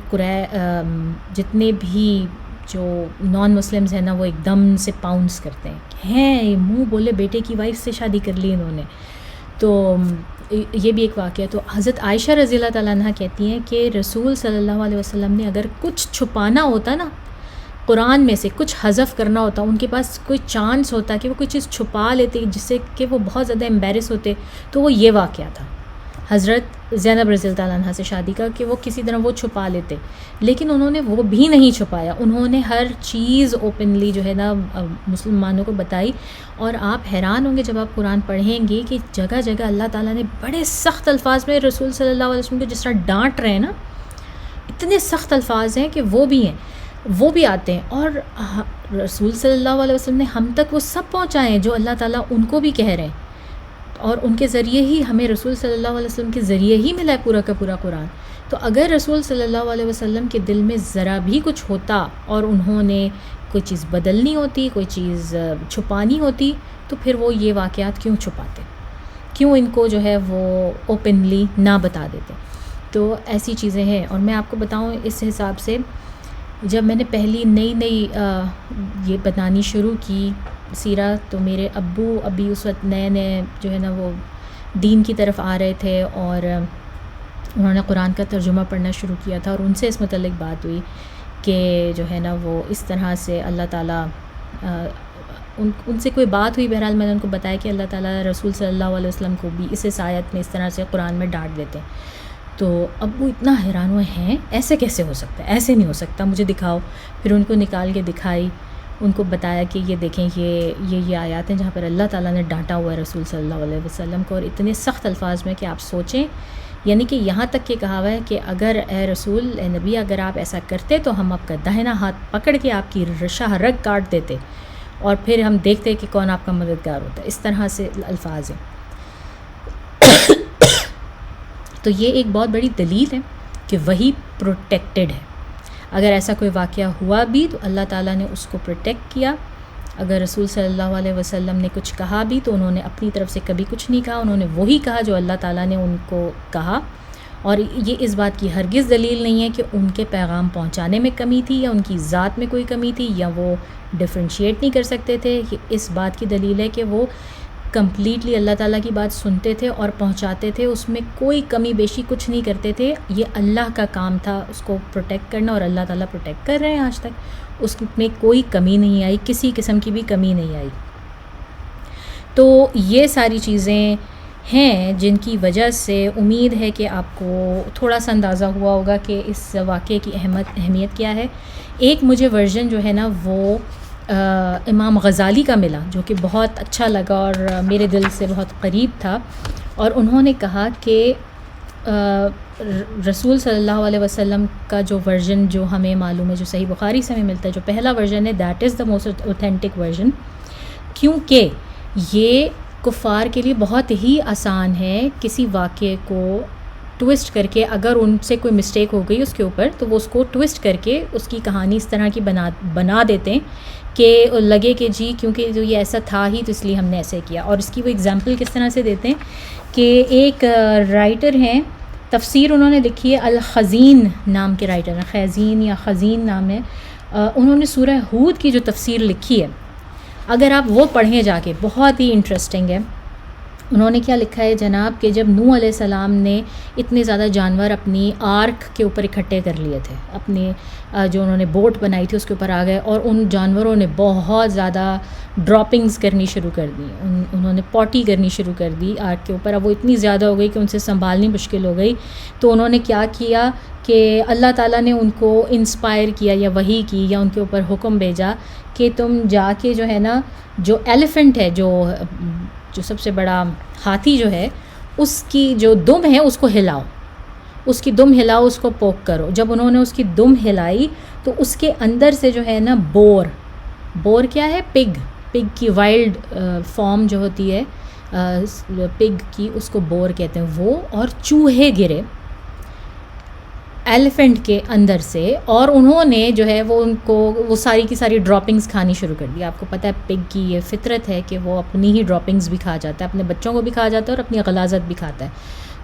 جتنے بھی جو نان مسلمز ہیں نا وہ ایک دم سے پاؤنس کرتے ہیں منہ بولے بیٹے کی وائف سے شادی کر لی انہوں نے. تو یہ بھی ایک واقعہ. تو حضرت عائشہ رضی اللہ تعالیٰ عنہ کہتی ہیں کہ رسول صلی اللہ علیہ وسلم نے اگر کچھ چھپانا ہوتا نا قرآن میں سے, کچھ حذف کرنا ہوتا, ان کے پاس کوئی چانس ہوتا کہ وہ کوئی چیز چھپا لیتے جس سے کہ وہ بہت زیادہ امبیرس ہوتے, تو وہ یہ واقعہ تھا حضرت زینب رضی اللہ تعالیٰ عنہ سے شادی کا, کہ وہ کسی طرح وہ چھپا لیتے. لیکن انہوں نے وہ بھی نہیں چھپایا, انہوں نے ہر چیز اوپنلی جو ہے نا مسلمانوں کو بتائی. اور آپ حیران ہوں گے جب آپ قرآن پڑھیں گے کہ جگہ جگہ اللہ تعالیٰ نے بڑے سخت الفاظ میں رسول صلی اللہ علیہ وسلم کو جس طرح ڈانٹ رہے ہیں نا, اتنے سخت الفاظ ہیں کہ وہ بھی آتے ہیں. اور رسول صلی اللہ علیہ وسلم نے ہم تک وہ سب پہنچائے ہیں جو اللہ تعالیٰ ان کو بھی کہہ رہے ہیں, اور ان کے ذریعے ہی ہمیں رسول صلی اللہ علیہ وسلم کے ذریعے ہی ملا ہے پورا کا پورا قرآن. تو اگر رسول صلی اللہ علیہ وسلم کے دل میں ذرا بھی کچھ ہوتا اور انہوں نے کوئی چیز بدلنی ہوتی, کوئی چیز چھپانی ہوتی, تو پھر وہ یہ واقعات کیوں چھپاتے, کیوں ان کو جو ہے وہ اوپنلی نہ بتا دیتے. تو ایسی چیزیں ہیں. اور میں آپ کو بتاؤں اس حساب سے جب میں نے پہلی نئی یہ بتانی شروع کی سیرہ, تو میرے ابو ابھی اس وقت نئے جو ہے نا وہ دین کی طرف آ رہے تھے, اور انہوں نے قرآن کا ترجمہ پڑھنا شروع کیا تھا, اور ان سے اس متعلق بات ہوئی کہ جو ہے نا وہ اس طرح سے اللہ تعالیٰ ان سے کوئی بات ہوئی. بہرحال میں نے ان کو بتایا کہ اللہ تعالیٰ رسول صلی اللہ علیہ وسلم کو بھی اس آیت میں اس طرح سے قرآن میں ڈانٹ دیتے ہیں. تو ابو اتنا حیران ہوئے ہیں, ایسے کیسے ہو سکتا ہے, ایسے نہیں ہو سکتا, مجھے دکھاؤ. پھر ان کو نکال کے دکھائی, ان کو بتایا کہ یہ دیکھیں یہ آیات ہیں جہاں پر اللہ تعالیٰ نے ڈانٹا ہوا ہے رسول صلی اللہ علیہ وسلم کو, اور اتنے سخت الفاظ میں کہ آپ سوچیں. یعنی کہ یہاں تک کہ کہا ہوا ہے کہ اگر اے رسول, اے نبی, اگر آپ ایسا کرتے تو ہم آپ کا داہنا ہاتھ پکڑ کے آپ کی شاہ رگ کاٹ دیتے, اور پھر ہم دیکھتے کہ کون آپ کا مددگار ہوتا ہے. اس طرح سے الفاظ ہیں. تو یہ ایک بہت بڑی دلیل ہے کہ وہی پروٹیکٹڈ ہے. اگر ایسا کوئی واقعہ ہوا بھی تو اللہ تعالیٰ نے اس کو پروٹیکٹ کیا. اگر رسول صلی اللہ علیہ وسلم نے کچھ کہا بھی تو انہوں نے اپنی طرف سے کبھی کچھ نہیں کہا, انہوں نے وہی کہا جو اللہ تعالیٰ نے ان کو کہا. اور یہ اس بات کی ہرگز دلیل نہیں ہے کہ ان کے پیغام پہنچانے میں کمی تھی, یا ان کی ذات میں کوئی کمی تھی, یا وہ ڈفرینشیٹ نہیں کر سکتے تھے. اس بات کی دلیل ہے کہ وہ کمپلیٹلی اللہ تعالیٰ کی بات سنتے تھے اور پہنچاتے تھے, اس میں کوئی کمی بیشی کچھ نہیں کرتے تھے. یہ اللہ کا کام تھا اس کو پروٹیکٹ کرنا, اور اللہ تعالیٰ پروٹیکٹ کر رہے ہیں آج تک. اس میں کوئی کمی نہیں آئی, کسی قسم کی بھی کمی نہیں آئی. تو یہ ساری چیزیں ہیں جن کی وجہ سے امید ہے کہ آپ کو تھوڑا سا اندازہ ہوا ہوگا کہ اس واقعے کی اہمیت کیا ہے. ایک مجھے ورژن جو ہے نا وہ امام غزالی کا ملا, جو کہ بہت اچھا لگا اور میرے دل سے بہت قریب تھا. اور انہوں نے کہا کہ رسول صلی اللہ علیہ وسلم کا جو ورژن جو ہمیں معلوم ہے, جو صحیح بخاری سے ہمیں ملتا ہے, جو پہلا ورژن ہے, that is the most authentic version, کیونکہ یہ کفار کے لیے بہت ہی آسان ہے کسی واقعے کو ٹویسٹ کر کے, اگر ان سے کوئی مسٹیک ہو گئی اس کے اوپر تو وہ اس کو ٹویسٹ کر کے اس کی کہانی اس طرح کی بنا دیتے ہیں کہ لگے کہ جی کیونکہ جو یہ ایسا تھا ہی تو اس لیے ہم نے ایسے کیا. اور اس کی وہ اگزامپل کس طرح سے دیتے ہیں کہ ایک رائٹر ہیں, تفسیر انہوں نے لکھی ہے, الخزین نام کے رائٹر ہیں, خیزین یا خزین نام ہے. انہوں نے سورہ ہود کی جو تفسیر لکھی ہے, اگر آپ وہ پڑھیں جا کے, بہت ہی انٹرسٹنگ ہے. انہوں نے کیا لکھا ہے جناب کہ جب نوح علیہ السلام نے اتنے زیادہ جانور اپنی آرک کے اوپر اکٹھے کر لیے تھے, اپنے جو انہوں نے بوٹ بنائی تھی اس کے اوپر آ گئے, اور ان جانوروں نے بہت زیادہ ڈراپنگز کرنی شروع کر دی, انہوں نے پوٹی کرنی شروع کر دی آرک کے اوپر. اب وہ اتنی زیادہ ہو گئی کہ ان سے سنبھالنی مشکل ہو گئی. تو انہوں نے کیا کیا کہ اللہ تعالیٰ نے ان کو انسپائر کیا یا وحی کی یا ان کے اوپر حکم بھیجا کہ تم جا کے جو ہے نا جو ایلیفنٹ ہے, جو سب سے بڑا ہاتھی جو ہے, اس کی جو دم ہے اس کو ہلاؤ, اس کی دم ہلاؤ, اس کو پوک کرو. جب انہوں نے اس کی دم ہلائی تو اس کے اندر سے جو ہے نا بور کیا ہے, پگ کی وائلڈ فارم جو ہوتی ہے پگ کی, اس کو بور کہتے ہیں وہ, اور چوہے گرے ایلیفنٹ کے اندر سے, اور انہوں نے جو ہے وہ ان کو وہ ساری کی ساری ڈراپنگز کھانی شروع کر دی. آپ کو پتہ ہے پگ کی یہ فطرت ہے کہ وہ اپنی ہی ڈراپنگز بھی کھا جاتا ہے, اپنے بچوں کو بھی کھا جاتا ہے اور اپنی غلاظت بھی کھاتا ہے.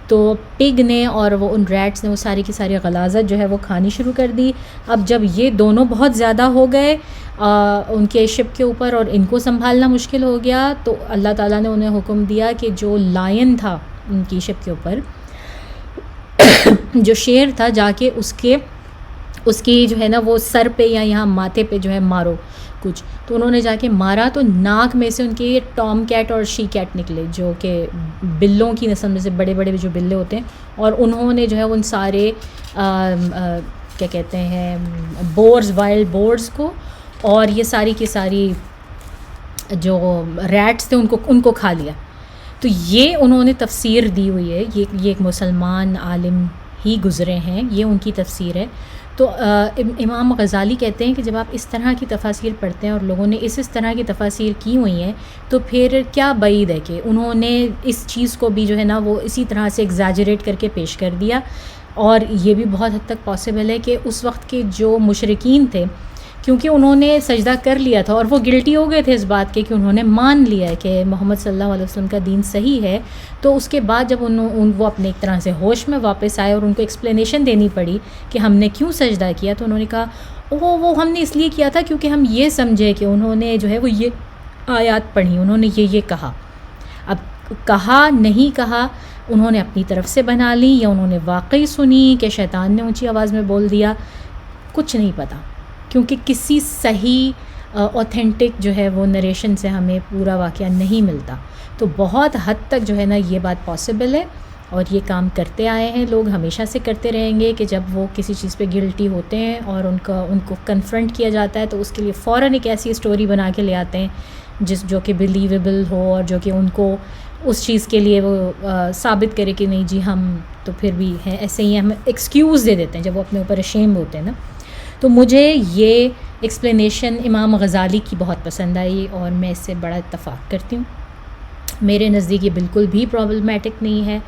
تو پگ نے اور وہ ان ریٹس نے وہ ساری کی ساری غلاظت جو ہے وہ کھانی شروع کر دی. اب جب یہ دونوں بہت زیادہ ہو گئے ان کے شپ کے اوپر اور ان کو سنبھالنا مشکل ہو گیا, تو اللہ تعالیٰ نے انہیں حکم دیا کہ جو لائن تھا ان کی شپ کے اوپر, جو شیر تھا, جا کے اس کی جو ہے نا وہ سر پہ یا یہاں ماتھے پہ جو ہے مارو کچھ. تو انہوں نے جا کے مارا تو ناک میں سے ان کے ٹام کیٹ اور شی کیٹ نکلے, جو کہ بلوں کی نسل میں سے بڑے بڑے جو بلے ہوتے ہیں, اور انہوں نے جو ہے ان سارے کیا کہتے ہیں بورز, وائلڈ بورز کو اور یہ ساری کی ساری جو ریٹس تھے ان کو کھا لیا. تو یہ انہوں نے تفسیر دی ہوئی ہے, یہ ایک مسلمان عالم ہی گزرے ہیں, یہ ان کی تفسیر ہے. تو امام غزالی کہتے ہیں کہ جب آپ اس طرح کی تفاسیر پڑھتے ہیں اور لوگوں نے اس طرح کی تفاسیر کی ہوئی ہیں, تو پھر کیا بعید ہے کہ انہوں نے اس چیز کو بھی جو ہے نا وہ اسی طرح سے ایگزیجریٹ کر کے پیش کر دیا. اور یہ بھی بہت حد تک پاسبل ہے کہ اس وقت کے جو مشرکین تھے, کیونکہ انہوں نے سجدہ کر لیا تھا اور وہ گلٹی ہو گئے تھے اس بات کے کہ انہوں نے مان لیا ہے کہ محمد صلی اللہ علیہ وسلم کا دین صحیح ہے, تو اس کے بعد جب وہ اپنے ایک طرح سے ہوش میں واپس آئے اور ان کو ایکسپلینیشن دینی پڑی کہ ہم نے کیوں سجدہ کیا, تو انہوں نے کہا وہ ہم نے اس لیے کیا تھا کیونکہ ہم یہ سمجھے کہ انہوں نے جو ہے وہ یہ آیات پڑھی, انہوں نے یہ کہا. اب کہا نہیں کہا انہوں نے اپنی طرف سے بنا لی, یا انہوں نے واقعی سنی کہ شیطان نے اونچی آواز میں بول دیا, کچھ نہیں پتہ, کیونکہ کسی صحیح اوتھینٹک جو ہے وہ نریشن سے ہمیں پورا واقعہ نہیں ملتا. تو بہت حد تک جو ہے نا یہ بات پاسبل ہے, اور یہ کام کرتے آئے ہیں لوگ, ہمیشہ سے کرتے رہیں گے کہ جب وہ کسی چیز پہ گلٹی ہوتے ہیں اور ان کو کنفرنٹ کیا جاتا ہے, تو اس کے لیے فوراً ایک ایسی اسٹوری بنا کے لے آتے ہیں جو کہ بلیویبل ہو اور جو کہ ان کو اس چیز کے لیے وہ ثابت کرے کہ نہیں جی ہم تو پھر بھی ہیں ایسے ہی, ہم ایکسکیوز دے دیتے ہیں جب وہ اپنے اوپر اشیم ہوتے ہیں نا. تو مجھے یہ ایکسپلینیشن امام غزالی کی بہت پسند آئی اور میں اس سے بڑا اتفاق کرتی ہوں. میرے نزدیک یہ بالکل بھی پرابلمیٹک نہیں ہے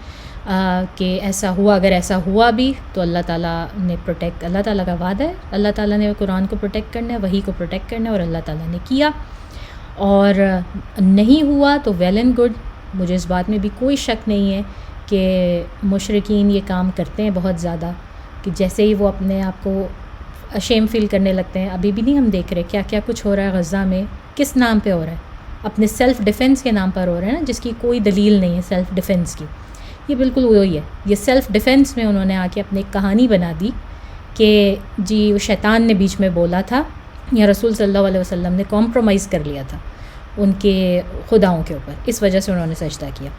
کہ ایسا ہوا. اگر ایسا ہوا بھی تو اللہ تعالیٰ نے اللہ تعالیٰ کا وعدہ ہے, اللہ تعالیٰ نے قرآن کو پروٹیکٹ کرنا ہے, وحی کو پروٹیکٹ کرنا ہے, اور اللہ تعالیٰ نے کیا. اور نہیں ہوا تو ویل اینڈ گڈ, مجھے اس بات میں بھی کوئی شک نہیں ہے کہ مشرکین یہ کام کرتے ہیں بہت زیادہ, کہ جیسے ہی وہ اپنے آپ کو شیم فیل کرنے لگتے ہیں. ابھی بھی نہیں ہم دیکھ رہے کیا کیا کچھ ہو رہا ہے غزہ میں, کس نام پہ ہو رہا ہے, اپنے سیلف ڈیفنس کے نام پر ہو رہا ہے نا, جس کی کوئی دلیل نہیں ہے سیلف ڈیفنس کی. یہ بالکل وہی ہے, یہ سیلف ڈیفنس میں انہوں نے آ کے اپنی ایک کہانی بنا دی کہ جی وہ شیطان نے بیچ میں بولا تھا, یا رسول صلی اللہ علیہ وسلم نے کمپرومائز کر لیا تھا ان کے خداؤں کے اوپر, اس وجہ سے انہوں نے سجدہ کیا.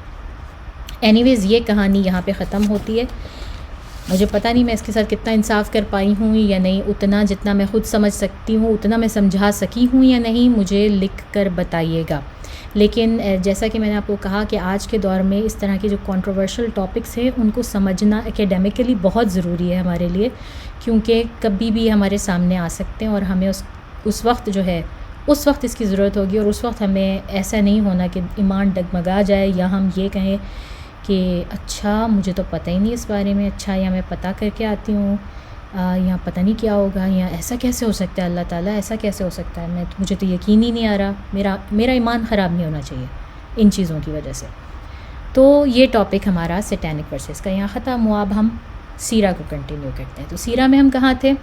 اینی ویز یہ کہانی یہاں پہ ختم ہوتی ہے. مجھے پتہ نہیں میں اس کے ساتھ کتنا انصاف کر پائی ہوں یا نہیں, اتنا جتنا میں خود سمجھ سکتی ہوں اتنا میں سمجھا سکی ہوں یا نہیں, مجھے لکھ کر بتائیے گا. لیکن جیسا کہ میں نے آپ کو کہا کہ آج کے دور میں اس طرح کے جو کنٹروورشل ٹاپکس ہیں ان کو سمجھنا اکیڈیمکلی بہت ضروری ہے ہمارے لیے, کیونکہ کبھی بھی ہمارے سامنے آ سکتے ہیں اور ہمیں اس وقت جو ہے اس وقت اس کی ضرورت ہوگی, اور اس وقت ہمیں ایسا نہیں ہونا کہ ایمان ڈگمگا جائے یا ہم یہ کہیں کہ اچھا مجھے تو پتہ ہی نہیں اس بارے میں, اچھا یا میں پتہ کر کے آتی ہوں, یا پتہ نہیں کیا ہوگا, یا ایسا کیسے ہو سکتا ہے, اللہ تعالیٰ ایسا کیسے ہو سکتا ہے, مجھے تو یقین ہی نہیں آ رہا, میرا ایمان خراب نہیں ہونا چاہیے ان چیزوں کی وجہ سے. تو یہ ٹاپک ہمارا سیٹینک ورسز کا یہاں ختم ہوا. اب ہم سیرہ کو کنٹینیو کرتے ہیں. تو سیرہ میں ہم کہاں تھے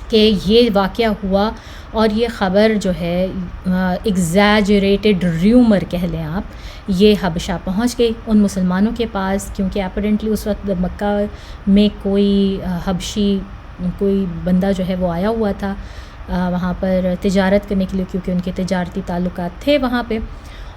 کہ یہ واقعہ ہوا اور یہ خبر جو ہے ایگزیجریٹڈ ریومر کہہ لیں آپ, یہ حبشہ پہنچ گئی ان مسلمانوں کے پاس, کیونکہ اپیرنٹلی اس وقت مکہ میں کوئی حبشی کوئی بندہ جو ہے وہ آیا ہوا تھا وہاں پر تجارت کرنے کے لیے, کیونکہ ان کے تجارتی تعلقات تھے وہاں پہ,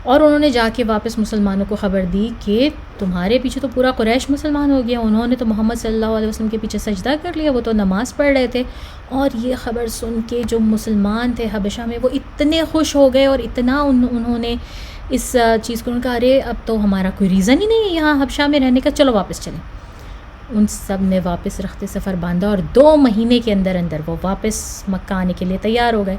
اور انہوں نے جا کے واپس مسلمانوں کو خبر دی کہ تمہارے پیچھے تو پورا قریش مسلمان ہو گیا, انہوں نے تو محمد صلی اللہ علیہ وسلم کے پیچھے سجدہ کر لیا, وہ تو نماز پڑھ رہے تھے. اور یہ خبر سن کے جو مسلمان تھے حبشہ میں وہ اتنے خوش ہو گئے, اور اتنا انہوں نے اس چیز کو کہا ارے اب تو ہمارا کوئی ریزن ہی نہیں ہے یہاں حبشہ میں رہنے کا, چلو واپس چلیں. ان سب نے واپس رخت سفر باندھا اور 2 مہینے کے اندر وہ واپس مکہ آنے کے لیے تیار ہو گئے.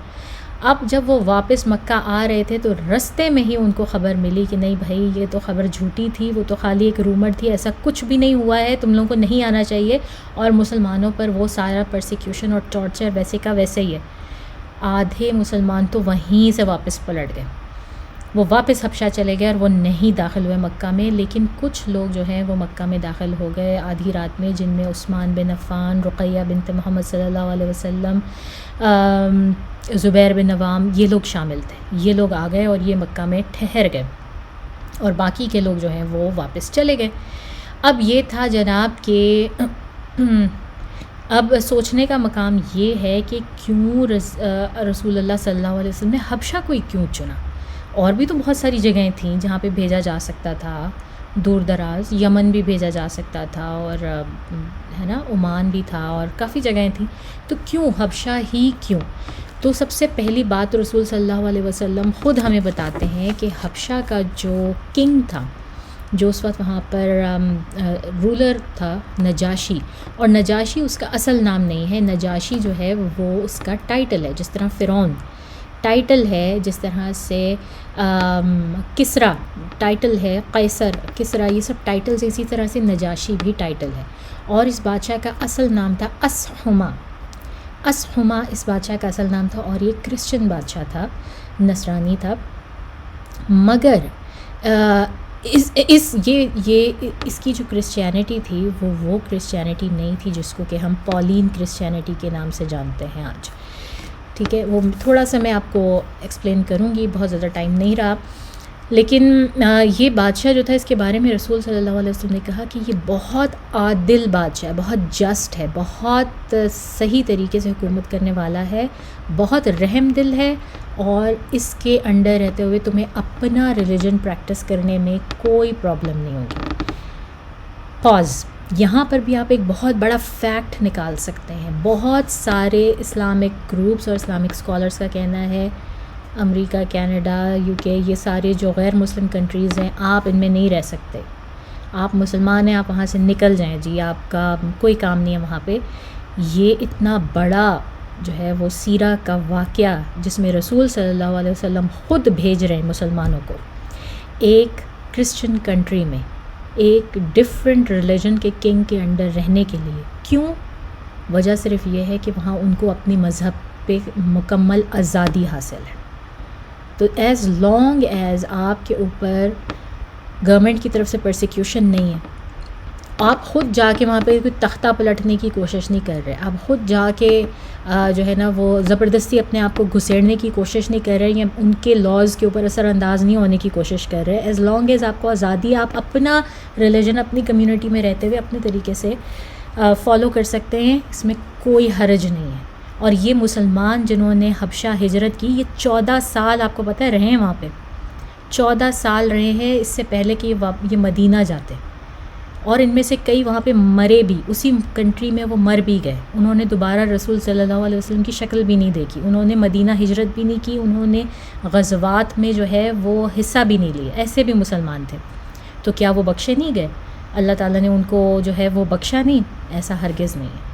اب جب وہ واپس مکہ آ رہے تھے تو رستے میں ہی ان کو خبر ملی کہ نہیں بھائی یہ تو خبر جھوٹی تھی, وہ تو خالی ایک رومر تھی, ایسا کچھ بھی نہیں ہوا ہے, تم لوگوں کو نہیں آنا چاہیے. اور مسلمانوں پر وہ سارا پرسیکیوشن اور ٹارچر ویسے کا ویسے ہی ہے. آدھے مسلمان تو وہیں سے واپس پلٹ گئے, وہ واپس حبشہ چلے گئے اور وہ نہیں داخل ہوئے مکہ میں، لیکن کچھ لوگ جو ہیں وہ مکہ میں داخل ہو گئے آدھی رات میں، جن میں عثمان بن عفان، رقیہ بنت محمد صلی اللہ علیہ وسلم، زبیر بن عوام، یہ لوگ شامل تھے. یہ لوگ آ گئے اور یہ مکہ میں ٹھہر گئے، اور باقی کے لوگ جو ہیں وہ واپس چلے گئے. اب یہ تھا جناب کہ اب سوچنے کا مقام یہ ہے کہ کیوں رسول اللہ صلی اللہ علیہ وسلم نے حبشہ کو ہی کیوں چنا؟ اور بھی تو بہت ساری جگہیں تھیں جہاں پہ بھیجا جا سکتا تھا، دور دراز یمن بھی بھیجا جا سکتا تھا، اور ہے نا عمان بھی تھا، اور کافی جگہیں تھیں. تو کیوں حبشہ ہی کیوں؟ تو سب سے پہلی بات رسول صلی اللہ علیہ وسلم خود ہمیں بتاتے ہیں کہ حبشہ کا جو کنگ تھا، جو اس وقت وہاں پر رولر تھا، نجاشی. اور نجاشی اس کا اصل نام نہیں ہے، نجاشی جو ہے وہ اس کا ٹائٹل ہے، جس طرح فرعون ٹائٹل ہے، جس طرح سے کسریٰ ٹائٹل ہے، قیصر، کسریٰ، یہ سب ٹائٹلز. اسی طرح سے نجاشی بھی ٹائٹل ہے. اور اس بادشاہ کا اصل نام تھا اسحمہ. اسحمہ اس بادشاہ کا اصل نام تھا، اور یہ کرسچن بادشاہ تھا، نصرانی تھا. مگر اس کی جو کرسچینٹی تھی وہ کرسچینٹی نہیں تھی جس کو کہ ہم پولین کرسچینٹی کے نام سے جانتے ہیں آج. ٹھیک ہے، وہ تھوڑا سا میں آپ کو ایکسپلین کروں گی، بہت زیادہ ٹائم نہیں رہا. لیکن یہ بادشاہ جو تھا، اس کے بارے میں رسول صلی اللہ علیہ وسلم نے کہا کہ یہ بہت عادل بادشاہ ہے، بہت جسٹ ہے، بہت صحیح طریقے سے حکومت کرنے والا ہے، بہت رحم دل ہے، اور اس کے انڈر رہتے ہوئے تمہیں اپنا ریلیجن پریکٹس کرنے میں کوئی پرابلم نہیں ہوگی. پاز، یہاں پر بھی آپ ایک بہت بڑا فیکٹ نکال سکتے ہیں. بہت سارے اسلامک گروپس اور اسلامک اسکالرس کا کہنا ہے، امریکہ، کینیڈا، یو کے، یہ سارے جو غیر مسلم کنٹریز ہیں، آپ ان میں نہیں رہ سکتے. آپ مسلمان ہیں، آپ وہاں سے نکل جائیں جی، آپ کا کوئی کام نہیں ہے وہاں پہ. یہ اتنا بڑا جو ہے وہ سیرہ کا واقعہ، جس میں رسول صلی اللہ علیہ وسلم خود بھیج رہے ہیں مسلمانوں کو ایک کرسچن کنٹری میں، ایک ڈفرینٹ ریلیجن کے کنگ کے انڈر رہنے کے لیے. کیوں؟ وجہ صرف یہ ہے کہ وہاں ان کو اپنی مذہب پہ مکمل آزادی حاصل ہے. تو ایز لانگ ایز آپ کے اوپر گورنمنٹ کی طرف سے پرسیکیوشن نہیں ہے، آپ خود جا کے وہاں پہ کوئی تختہ پلٹنے کی کوشش نہیں کر رہے، آپ خود جا کے جو ہے نا وہ زبردستی اپنے آپ کو گھسیڑنے کی کوشش نہیں کر رہے، یا ان کے لاز کے اوپر اثر انداز نہیں ہونے کی کوشش کر رہے. ایز لانگ ایز آپ کو آزادی، آپ اپنا ریلیجن اپنی کمیونٹی میں رہتے ہوئے اپنے طریقے سے فالو کر سکتے ہیں، اس میں کوئی حرج نہیں ہے. اور یہ مسلمان جنہوں نے حبشہ ہجرت کی، یہ 14 سال آپ کو پتہ ہے رہے ہیں وہاں پہ، 14 سال رہے ہیں اس سے پہلے کہ یہ مدینہ جاتے. اور ان میں سے کئی وہاں پہ مرے بھی، اسی کنٹری میں وہ مر بھی گئے. انہوں نے دوبارہ رسول صلی اللہ علیہ وسلم کی شکل بھی نہیں دیکھی، انہوں نے مدینہ ہجرت بھی نہیں کی، انہوں نے غزوات میں جو ہے وہ حصہ بھی نہیں لیا. ایسے بھی مسلمان تھے. تو کیا وہ بخشے نہیں گئے؟ اللہ تعالیٰ نے ان کو جو ہے وہ بخشا نہیں؟ ایسا ہرگز نہیں ہے.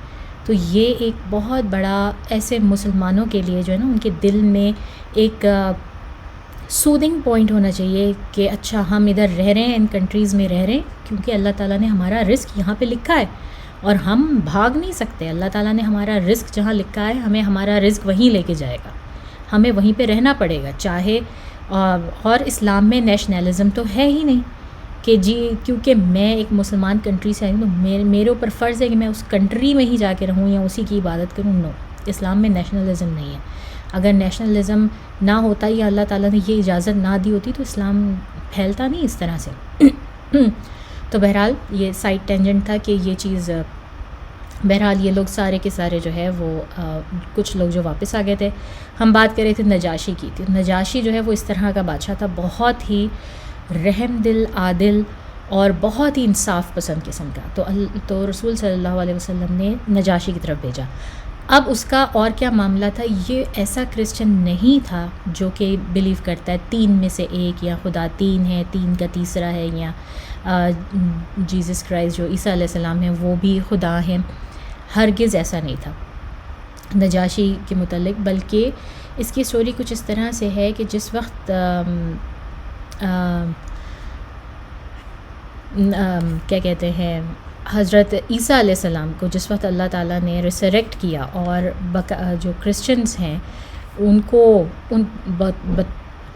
تو یہ ایک بہت بڑا ایسے مسلمانوں کے لیے جو ہے نا ان کے دل میں ایک سودنگ پوائنٹ ہونا چاہیے کہ اچھا ہم ادھر رہ رہے ہیں، ان کنٹریز میں رہ رہے ہیں، کیونکہ اللہ تعالیٰ نے ہمارا رزق یہاں پہ لکھا ہے اور ہم بھاگ نہیں سکتے. اللہ تعالیٰ نے ہمارا رزق جہاں لکھا ہے، ہمیں ہمارا رزق وہیں لے کے جائے گا، ہمیں وہیں پہ رہنا پڑے گا چاہے. اور اسلام میں نیشنلزم تو ہے ہی نہیں کہ جی کیونکہ میں ایک مسلمان کنٹری سے آئی ہوں تو میرے اوپر فرض ہے کہ میں اس کنٹری میں ہی جا کے رہوں یا اسی کی عبادت کروں. نو، اسلام میں نیشنلزم نہیں ہے. اگر نیشنلزم نہ ہوتا یا اللہ تعالیٰ نے یہ اجازت نہ دی ہوتی تو اسلام پھیلتا نہیں اس طرح سے. تو بہرحال یہ سائڈ ٹینجنٹ تھا کہ یہ چیز، بہرحال یہ لوگ سارے کے سارے جو ہے وہ کچھ لوگ جو واپس آ گئے تھے. ہم بات کر رہے تھے نجاشی کی. نجاشی جو ہے وہ اس طرح کا بادشاہ تھا، بہت ہی رحم دل، عادل اور بہت ہی انصاف پسند قسم کا. تو رسول صلی اللہ علیہ وسلم نے نجاشی کی طرف بھیجا. اب اس کا اور کیا معاملہ تھا؟ یہ ایسا کرسچن نہیں تھا جو کہ بلیو کرتا ہے 3 میں سے ایک، یا خدا 3 ہے، 3 کا تیسرا ہے، یا جیزس کرائسٹ جو عیسیٰ علیہ السلام ہیں وہ بھی خدا ہیں. ہرگز ایسا نہیں تھا نجاشی کے متعلق. بلکہ اس کی سٹوری کچھ اس طرح سے ہے کہ جس وقت کیا کہتے ہیں حضرت عیسیٰ علیہ السلام کو جس وقت اللہ تعالیٰ نے ریسریکٹ کیا، اور جو کرسچنز ہیں ان کو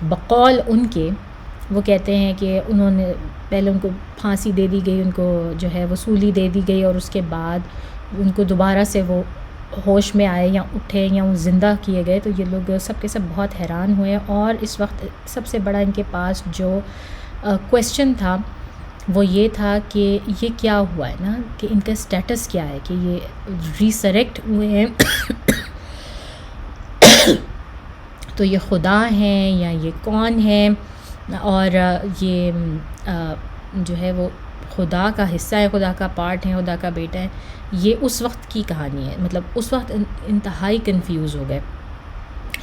بقول ان کے وہ کہتے ہیں کہ انہوں نے پہلے ان کو پھانسی دے دی گئی، ان کو جو ہے وصولی دے دی گئی، اور اس کے بعد ان کو دوبارہ سے وہ ہوش میں آئے یا اٹھے یا وہ زندہ کیے گئے. تو یہ لوگ سب کے سب بہت حیران ہوئے، اور اس وقت سب سے بڑا ان کے پاس جو کویسچن تھا وہ یہ تھا کہ یہ کیا ہوا ہے نا، کہ ان کا اسٹیٹس کیا ہے، کہ یہ ریسریکٹ ہوئے ہیں تو یہ خدا ہیں یا یہ کون ہے، اور یہ جو ہے وہ خدا کا حصہ ہے، خدا کا پارٹ ہے، خدا کا بیٹا ہے. یہ اس وقت کی کہانی ہے. مطلب اس وقت انتہائی کنفیوز ہو گئے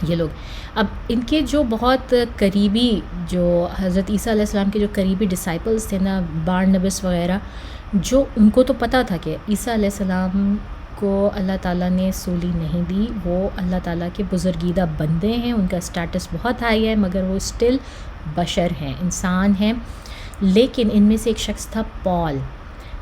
یہ لوگ. اب ان کے جو بہت قریبی، جو حضرت عیسیٰ علیہ السلام کے جو قریبی ڈسائپلس تھے نا، بارنبس وغیرہ، جو ان کو تو پتہ تھا کہ عیسیٰ علیہ السلام کو اللہ تعالیٰ نے سولی نہیں دی، وہ اللہ تعالیٰ کے بزرگیدہ بندے ہیں، ان کا اسٹیٹس بہت ہائی ہے، مگر وہ اسٹل بشر ہیں، انسان ہیں. لیکن ان میں سے ایک شخص تھا پال،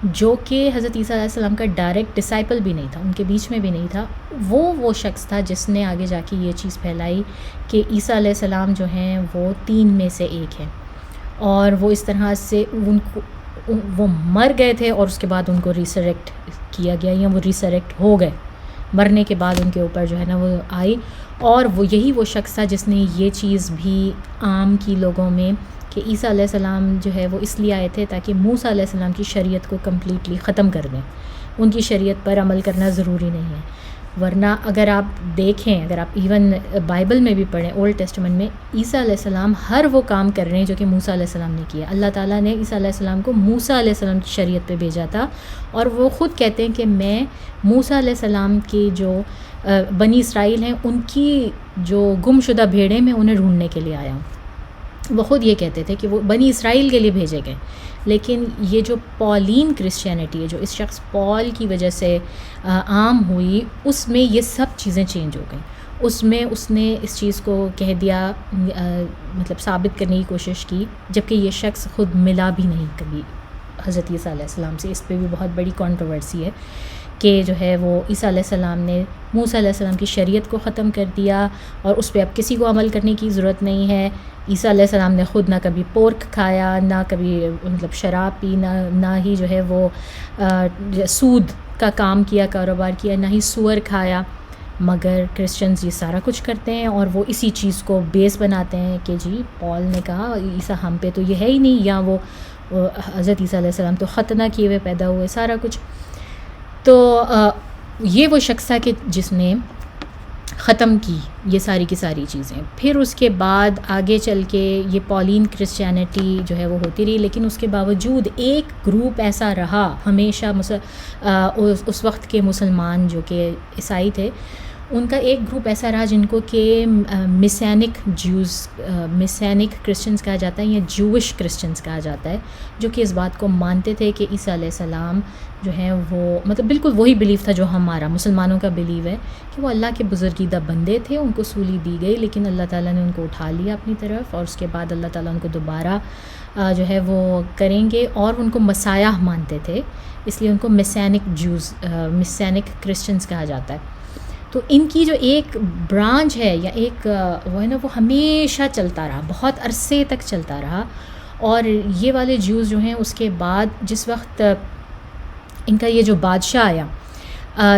جو کہ حضرت عیسیٰ علیہ السلام کا ڈائریکٹ ڈسائپل بھی نہیں تھا، ان کے بیچ میں بھی نہیں تھا. وہ شخص تھا جس نے آگے جا کے یہ چیز پھیلائی کہ عیسیٰ علیہ السلام جو ہیں وہ 3 میں سے ایک ہیں، اور وہ اس طرح سے وہ مر گئے تھے، اور اس کے بعد ان کو ریسریکٹ کیا گیا، یا وہ ریسریکٹ ہو گئے، مرنے کے بعد ان کے اوپر جو ہے نا وہ آئی. اور وہ شخص تھا جس نے یہ چیز بھی عام کی لوگوں میں، کہ عیسیٰ علیہ السلام جو ہے وہ اس لیے آئے تھے تاکہ موسیٰ علیہ السلام کی شریعت کو کمپلیٹلی ختم کر دیں، ان کی شریعت پر عمل کرنا ضروری نہیں ہے. ورنہ اگر آپ دیکھیں، اگر آپ ایون بائبل میں بھی پڑھیں، اولڈ ٹیسٹمنٹ میں، عیسیٰ علیہ السلام ہر وہ کام کر رہے ہیں جو کہ موسیٰ علیہ السلام نے کیا. اللہ تعالیٰ نے عیسیٰ علیہ السلام کو موسیٰ علیہ السلام کی شریعت پہ بھیجا تھا، اور وہ خود کہتے ہیں کہ میں موسیٰ علیہ السلام کی جو بنی اسرائیل ہیں، ان کی جو گم شدہ بھیڑیں، میں انہیں ڈھونڈنے کے لیے آیا ہوں. وہ خود یہ کہتے تھے کہ وہ بنی اسرائیل کے لیے بھیجے گئے. لیکن یہ جو پولین کرسچینٹی ہے، جو اس شخص پال کی وجہ سے عام ہوئی، اس میں یہ سب چیزیں چینج ہو گئیں. اس میں اس نے اس چیز کو کہہ دیا، مطلب ثابت کرنے کی کوشش کی، جبکہ یہ شخص خود ملا بھی نہیں کبھی حضرت عیسیٰ علیہ السلام سے. اس پہ بھی بہت بڑی کنٹروورسی ہے کہ جو ہے وہ عیسیٰ علیہ السلام نے موسیٰ علیہ السلام کی شریعت کو ختم کر دیا، اور اس پہ اب کسی کو عمل کرنے کی ضرورت نہیں ہے. عیسیٰ علیہ السلام نے خود نہ کبھی پورک کھایا، نہ کبھی مطلب شراب پی، نہ ہی جو ہے وہ سود کا کام کیا، کاروبار کیا، نہ ہی سور کھایا. مگر کرسچنز یہ سارا کچھ کرتے ہیں، اور وہ اسی چیز کو بیس بناتے ہیں کہ جی پال نے کہا عیسیٰ ہم پہ تو یہ ہے ہی نہیں، یا وہ حضرت عیسیٰ علیہ السلام تو ختنہ کیے ہوئے پیدا ہوئے، سارا کچھ. تو یہ وہ شخص تھا کہ جس نے ختم کی یہ ساری کی ساری چیزیں. پھر اس کے بعد آگے چل کے یہ پولین کرسچینٹی جو ہے وہ ہوتی رہی، لیکن اس کے باوجود ایک گروپ ایسا رہا ہمیشہ، اس وقت کے مسلمان جو کہ عیسائی تھے، ان کا ایک گروپ ایسا رہا جن کو کہ مسینک کرسچنز کہا جاتا ہے، یا جوش کرسچنز کہا جاتا ہے، جو کہ اس بات کو مانتے تھے کہ عیسیٰ علیہ السلام جو ہیں وہ مطلب بالکل وہی بلیف تھا جو ہمارا مسلمانوں کا بلیو ہے، کہ وہ اللہ کے بزرگیدہ بندے تھے، ان کو سولی دی گئی، لیکن اللہ تعالیٰ نے ان کو اٹھا لیا اپنی طرف، اور اس کے بعد اللہ تعالیٰ ان کو دوبارہ جو ہے وہ کریں گے. اور ان کو مسیح مانتے تھے، اس لیے ان کو مسینک کرسچنز کہا جاتا ہے. تو ان کی جو ایک برانچ ہے، یا ایک وہ ہے نا، وہ ہمیشہ چلتا رہا، بہت عرصے تک چلتا رہا. اور یہ والے جوز جو ہیں، اس کے بعد جس وقت ان کا یہ جو بادشاہ آیا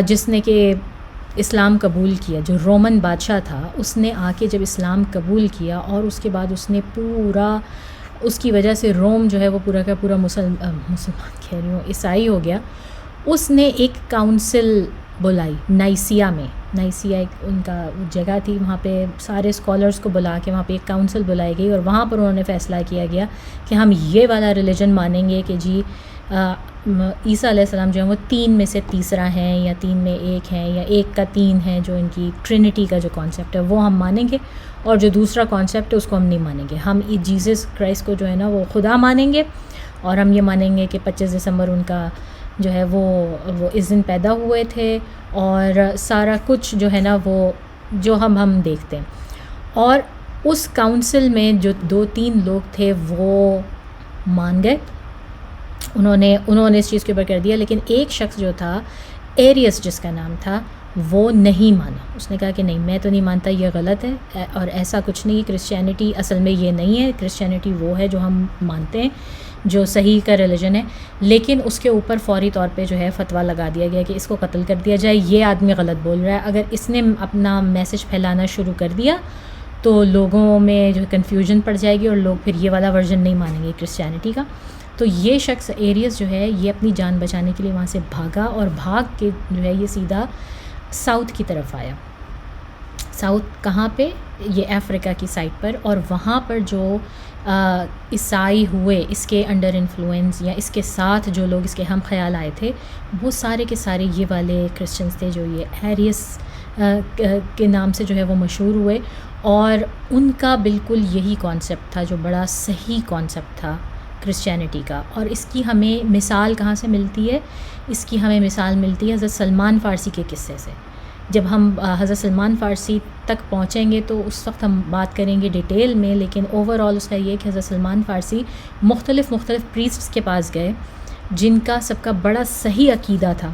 جس نے کہ اسلام قبول کیا، جو رومن بادشاہ تھا، اس نے آ کے جب اسلام قبول کیا، اور اس کے بعد اس نے پورا، اس کی وجہ سے روم جو ہے وہ پورا کا پورا مسلمان کہہ رہی ہوں عیسائی ہو گیا. اس نے ایک کاؤنسل بلائی نائسیا میں. نائسیا ایک ان کا جگہ تھی، وہاں پہ سارے اسکالرس کو بلا کے وہاں پہ ایک کاؤنسل بلائی گئی، اور وہاں پر انہوں نے فیصلہ کیا گیا کہ ہم یہ والا ریلیجن مانیں گے کہ جی عیسیٰ علیہ السلام جو ہیں وہ 3 میں سے تیسرا ہیں، یا 3 میں 1 ہیں، یا 1 کا 3 ہیں، جو ان کی ٹرینٹی کا جو کانسیپٹ ہے وہ ہم مانیں گے، اور جو دوسرا کانسیپٹ ہے اس کو ہم نہیں مانیں گے. ہم جیسس کرائسٹ کو جو ہے نا وہ خدا مانیں گے، اور ہم یہ مانیں گے کہ 25 دسمبر ان کا جو ہے وہ اس دن پیدا ہوئے تھے، اور سارا کچھ جو ہے نا وہ جو ہم دیکھتے ہیں. اور اس کاؤنسل میں جو 2-3 لوگ تھے وہ مان گئے، انہوں نے اس چیز کے اوپر کر دیا. لیکن ایک شخص جو تھا ایریس جس کا نام تھا، وہ نہیں مانا. اس نے کہا کہ نہیں، میں تو نہیں مانتا، یہ غلط ہے اور ایسا کچھ نہیں. کرسچینٹی اصل میں یہ نہیں ہے، کرسچینٹی وہ ہے جو ہم مانتے ہیں، جو صحیح کا ریلیجن ہے. لیکن اس کے اوپر فوری طور پہ جو ہے فتویٰ لگا دیا گیا کہ اس کو قتل کر دیا جائے، یہ آدمی غلط بول رہا ہے. اگر اس نے اپنا میسج پھیلانا شروع کر دیا تو لوگوں میں جو کنفیوژن پڑ جائے گی اور لوگ پھر یہ والا ورژن نہیں مانیں گے کرسچینٹی کا. تو یہ شخص ایریس جو ہے یہ اپنی جان بچانے کے لیے وہاں سے بھاگا اور بھاگ کے جو ہے یہ سیدھا ساؤتھ کی طرف آیا. ساؤتھ کہاں پہ؟ یہ افریقہ کی سائٹ پر. اور وہاں پر جو عیسائی ہوئے اس کے انڈر انفلوئنس یا اس کے ساتھ جو لوگ اس کے ہم خیال آئے تھے، وہ سارے کے سارے یہ والے کرسچنس تھے جو یہ ایریس کے نام سے جو ہے وہ مشہور ہوئے. اور ان کا بالکل یہی کانسیپٹ تھا جو بڑا صحیح کانسیپٹ تھا کرسچینٹی کا. اور اس کی ہمیں مثال کہاں سے ملتی ہے؟ اس کی ہمیں مثال ملتی ہے حضرت سلمان فارسی کے قصے سے. جب ہم حضرت سلمان فارسی تک پہنچیں گے تو اس وقت ہم بات کریں گے ڈیٹیل میں، لیکن اوور آل اس کا یہ کہ حضرت سلمان فارسی مختلف پریسٹس کے پاس گئے جن کا سب کا بڑا صحیح عقیدہ تھا.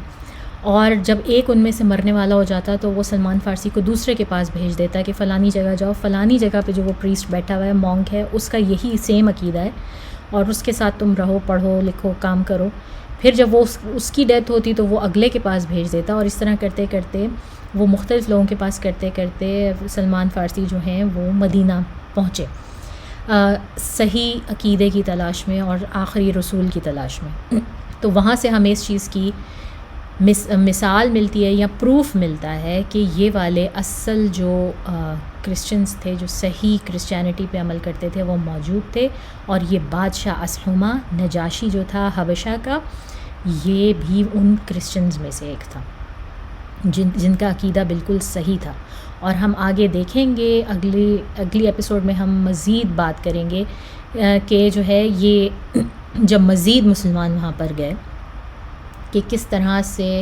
اور جب ایک ان میں سے مرنے والا ہو جاتا تو وہ سلمان فارسی کو دوسرے کے پاس بھیج دیتا کہ فلانی جگہ جاؤ، فلانی جگہ پہ جو وہ پریسٹ بیٹھا ہوا ہے، مونک ہے، اس کا یہی سیم عقیدہ ہے اور اس کے ساتھ تم رہو، پڑھو، لکھو، کام کرو. پھر جب وہ اس کی ڈیتھ ہوتی تو وہ اگلے کے پاس بھیج دیتا. اور اس طرح کرتے کرتے وہ مختلف لوگوں کے پاس کرتے کرتے سلمان فارسی جو ہیں وہ مدینہ پہنچے صحیح عقیدے کی تلاش میں اور آخری رسول کی تلاش میں. تو وہاں سے ہمیں اس چیز کی مثال ملتی ہے یا پروف ملتا ہے کہ یہ والے اصل جو کرسچنس تھے جو صحیح کرسچینٹی پہ عمل کرتے تھے وہ موجود تھے. اور یہ بادشاہ اسحمہ نجاشی جو تھا حبشہ کا، یہ بھی ان کرسچنز میں سے ایک تھا جن کا عقیدہ بالکل صحیح تھا. اور ہم آگے دیکھیں گے اگلی ایپیسوڈ میں ہم مزید بات کریں گے کہ جو ہے یہ جب مزید مسلمان وہاں پر گئے کہ کس طرح سے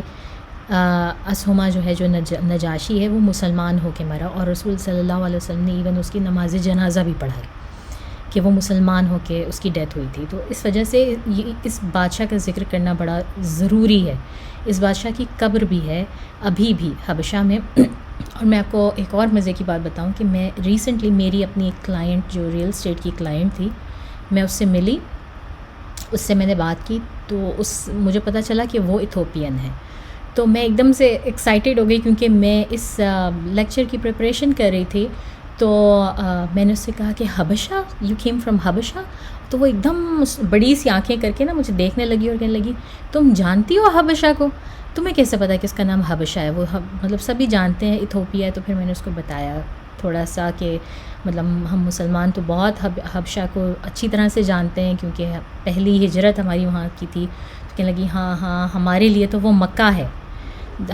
اسحمہ جو ہے جو نجاشی ہے وہ مسلمان ہو کے مرا. اور رسول صلی اللہ علیہ وسلم نے ایون اس کی نماز جنازہ بھی پڑھائی کہ وہ مسلمان ہو کے اس کی ڈیتھ ہوئی تھی. تو اس وجہ سے اس بادشاہ کا ذکر کرنا بڑا ضروری ہے. اس بادشاہ کی قبر بھی ہے ابھی بھی حبشہ میں. اور میں آپ کو ایک اور مزے کی بات بتاؤں کہ میں ریسنٹلی میری اپنی ایک کلائنٹ جو ریئل اسٹیٹ کی کلائنٹ تھی، میں اس سے ملی، اس سے میں نے بات کی تو مجھے پتہ چلا کہ وہ ایتھوپین ہے. تو میں ایک دم سے ایکسائٹیڈ ہو گئی کیونکہ میں اس لیکچر کی پریپریشن کر رہی تھی. تو میں نے اس سے کہا کہ حبشہ، یو کیم فرام حبشہ؟ تو وہ ایک دم بڑی سی آنکھیں کر کے نا مجھے دیکھنے لگی اور کہنے لگی تم جانتی ہو حبشہ کو؟ تمہیں کیسے پتا کہ اس کا نام حبشہ ہے؟ وہ مطلب سبھی جانتے ہیں ایتھوپیا ہے. تو پھر میں نے اس کو بتایا تھوڑا سا کہ مطلب ہم مسلمان تو بہت حبشہ کو اچھی طرح سے جانتے ہیں کیونکہ پہلی ہجرت ہماری وہاں کی تھی. تو کہنے لگی ہاں ہمارے لیے تو وہ مکہ ہے،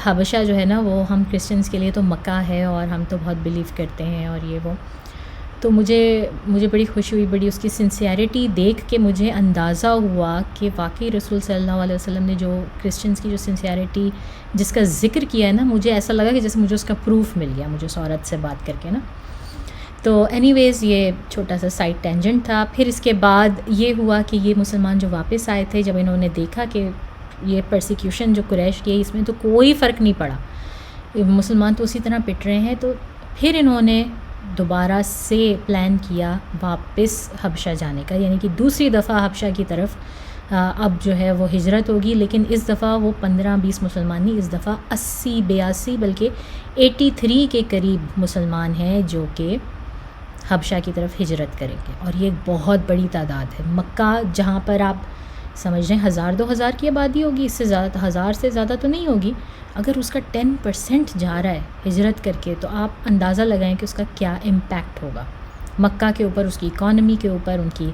حبشہ جو ہے نا وہ ہم کرسچنس کے لیے تو مکہ ہے اور ہم تو بہت بلیو کرتے ہیں اور یہ وہ. تو مجھے بڑی خوشی ہوئی، بڑی اس کی سنسیئرٹی دیکھ کے مجھے اندازہ ہوا کہ واقعی رسول صلی اللہ علیہ وسلم نے جو کرسچنس کی جو سنسیئرٹی جس کا ذکر کیا ہے نا، مجھے ایسا لگا کہ جیسے مجھے اس کا پروف مل گیا مجھے اس عورت سے بات کر کے نا. تو اینی ویز یہ چھوٹا سا سائڈ ٹینجنٹ تھا. پھر اس کے بعد یہ ہوا کہ یہ مسلمان جو واپس آئے تھے، جب انہوں نے دیکھا کہ یہ پرسیکیوشن جو قریش کی ہے اس میں تو کوئی فرق نہیں پڑا، مسلمان تو اسی طرح پٹ رہے ہیں، تو پھر انہوں نے دوبارہ سے پلان کیا واپس حبشہ جانے کا، یعنی کہ دوسری دفعہ حبشہ کی طرف اب جو ہے وہ ہجرت ہوگی. لیکن اس دفعہ وہ 15-20 مسلمان نہیں، اس دفعہ 80-82 بلکہ 83 کے قریب مسلمان ہیں جو کہ حبشہ کی طرف ہجرت کریں گے. اور یہ ایک بہت بڑی تعداد ہے. مکہ جہاں پر آپ سمجھ رہے ہیں 1000-2000 کی آبادی ہوگی، اس سے زیادہ 1000 سے زیادہ تو نہیں ہوگی، اگر اس کا 10% جا رہا ہے ہجرت کر کے تو آپ اندازہ لگائیں کہ اس کا کیا امپیکٹ ہوگا مکہ کے اوپر، اس کی اکانومی کے اوپر، ان کی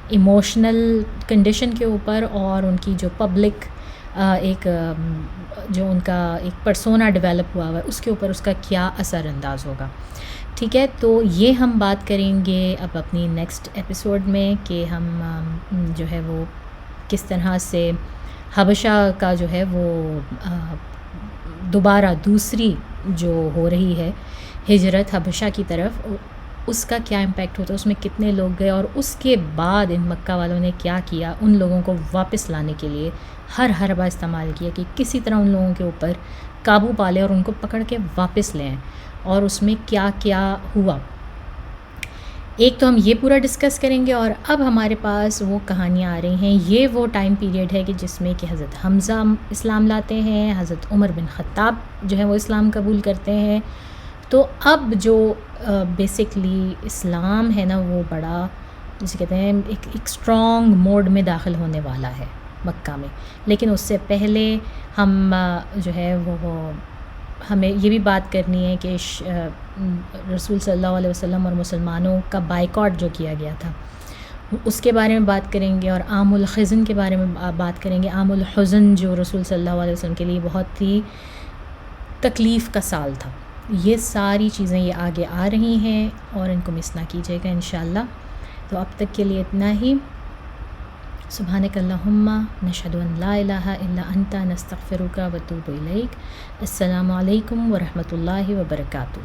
ایموشنل کنڈیشن کے اوپر، اور ان کی جو پبلک ایک جو ان کا ایک پرسونا ڈیولپ ہوا ہے اس کے اوپر اس کا کیا اثر انداز ہوگا. ٹھیک ہے، تو یہ ہم بات کریں گے اب اپنی نیکسٹ ایپیسوڈ میں کہ ہم جو ہے وہ کس طرح سے حبشہ کا جو ہے وہ دوبارہ دوسری جو ہو رہی ہے ہجرت حبشہ کی طرف، اس کا کیا امپیکٹ ہوتا ہے، اس میں کتنے لوگ گئے، اور اس کے بعد ان مکہ والوں نے کیا کیا ان لوگوں کو واپس لانے کے لیے ہر حربہ استعمال کیا کہ کسی طرح ان لوگوں کے اوپر قابو پا لیں اور ان کو پکڑ کے واپس لیں، اور اس میں کیا کیا ہوا ایک تو ہم یہ پورا ڈسکس کریں گے۔ اور اب ہمارے پاس وہ کہانیاں آ رہی ہیں، یہ وہ ٹائم پیریڈ ہے کہ جس میں کہ حضرت حمزہ اسلام لاتے ہیں، حضرت عمر بن خطاب جو ہے وہ اسلام قبول کرتے ہیں۔ تو اب جو بیسکلی اسلام ہے نا وہ بڑا جسے کہتے ہیں ایک اسٹرانگ موڈ میں داخل ہونے والا ہے مکہ میں، لیکن اس سے پہلے ہم جو ہے وہ ہمیں یہ بھی بات کرنی ہے کہ رسول صلی اللہ علیہ وسلم اور مسلمانوں کا بائیکاٹ جو کیا گیا تھا اس کے بارے میں بات کریں گے، اور عام الحزن کے بارے میں بات کریں گے۔ عام الحزن جو رسول صلی اللہ علیہ وسلم کے لیے بہت ہی تکلیف کا سال تھا۔ یہ ساری چیزیں یہ آگے آ رہی ہیں اور ان کو مس نہ کیجیے گا انشاءاللہ۔ تو اب تک کے لیے اتنا ہی۔ سبحانک اللہم نشہد ان لا الہ الا انت نستغفرک و نتوب الیک۔ السلام علیکم ورحمۃ اللہ وبرکاتہ۔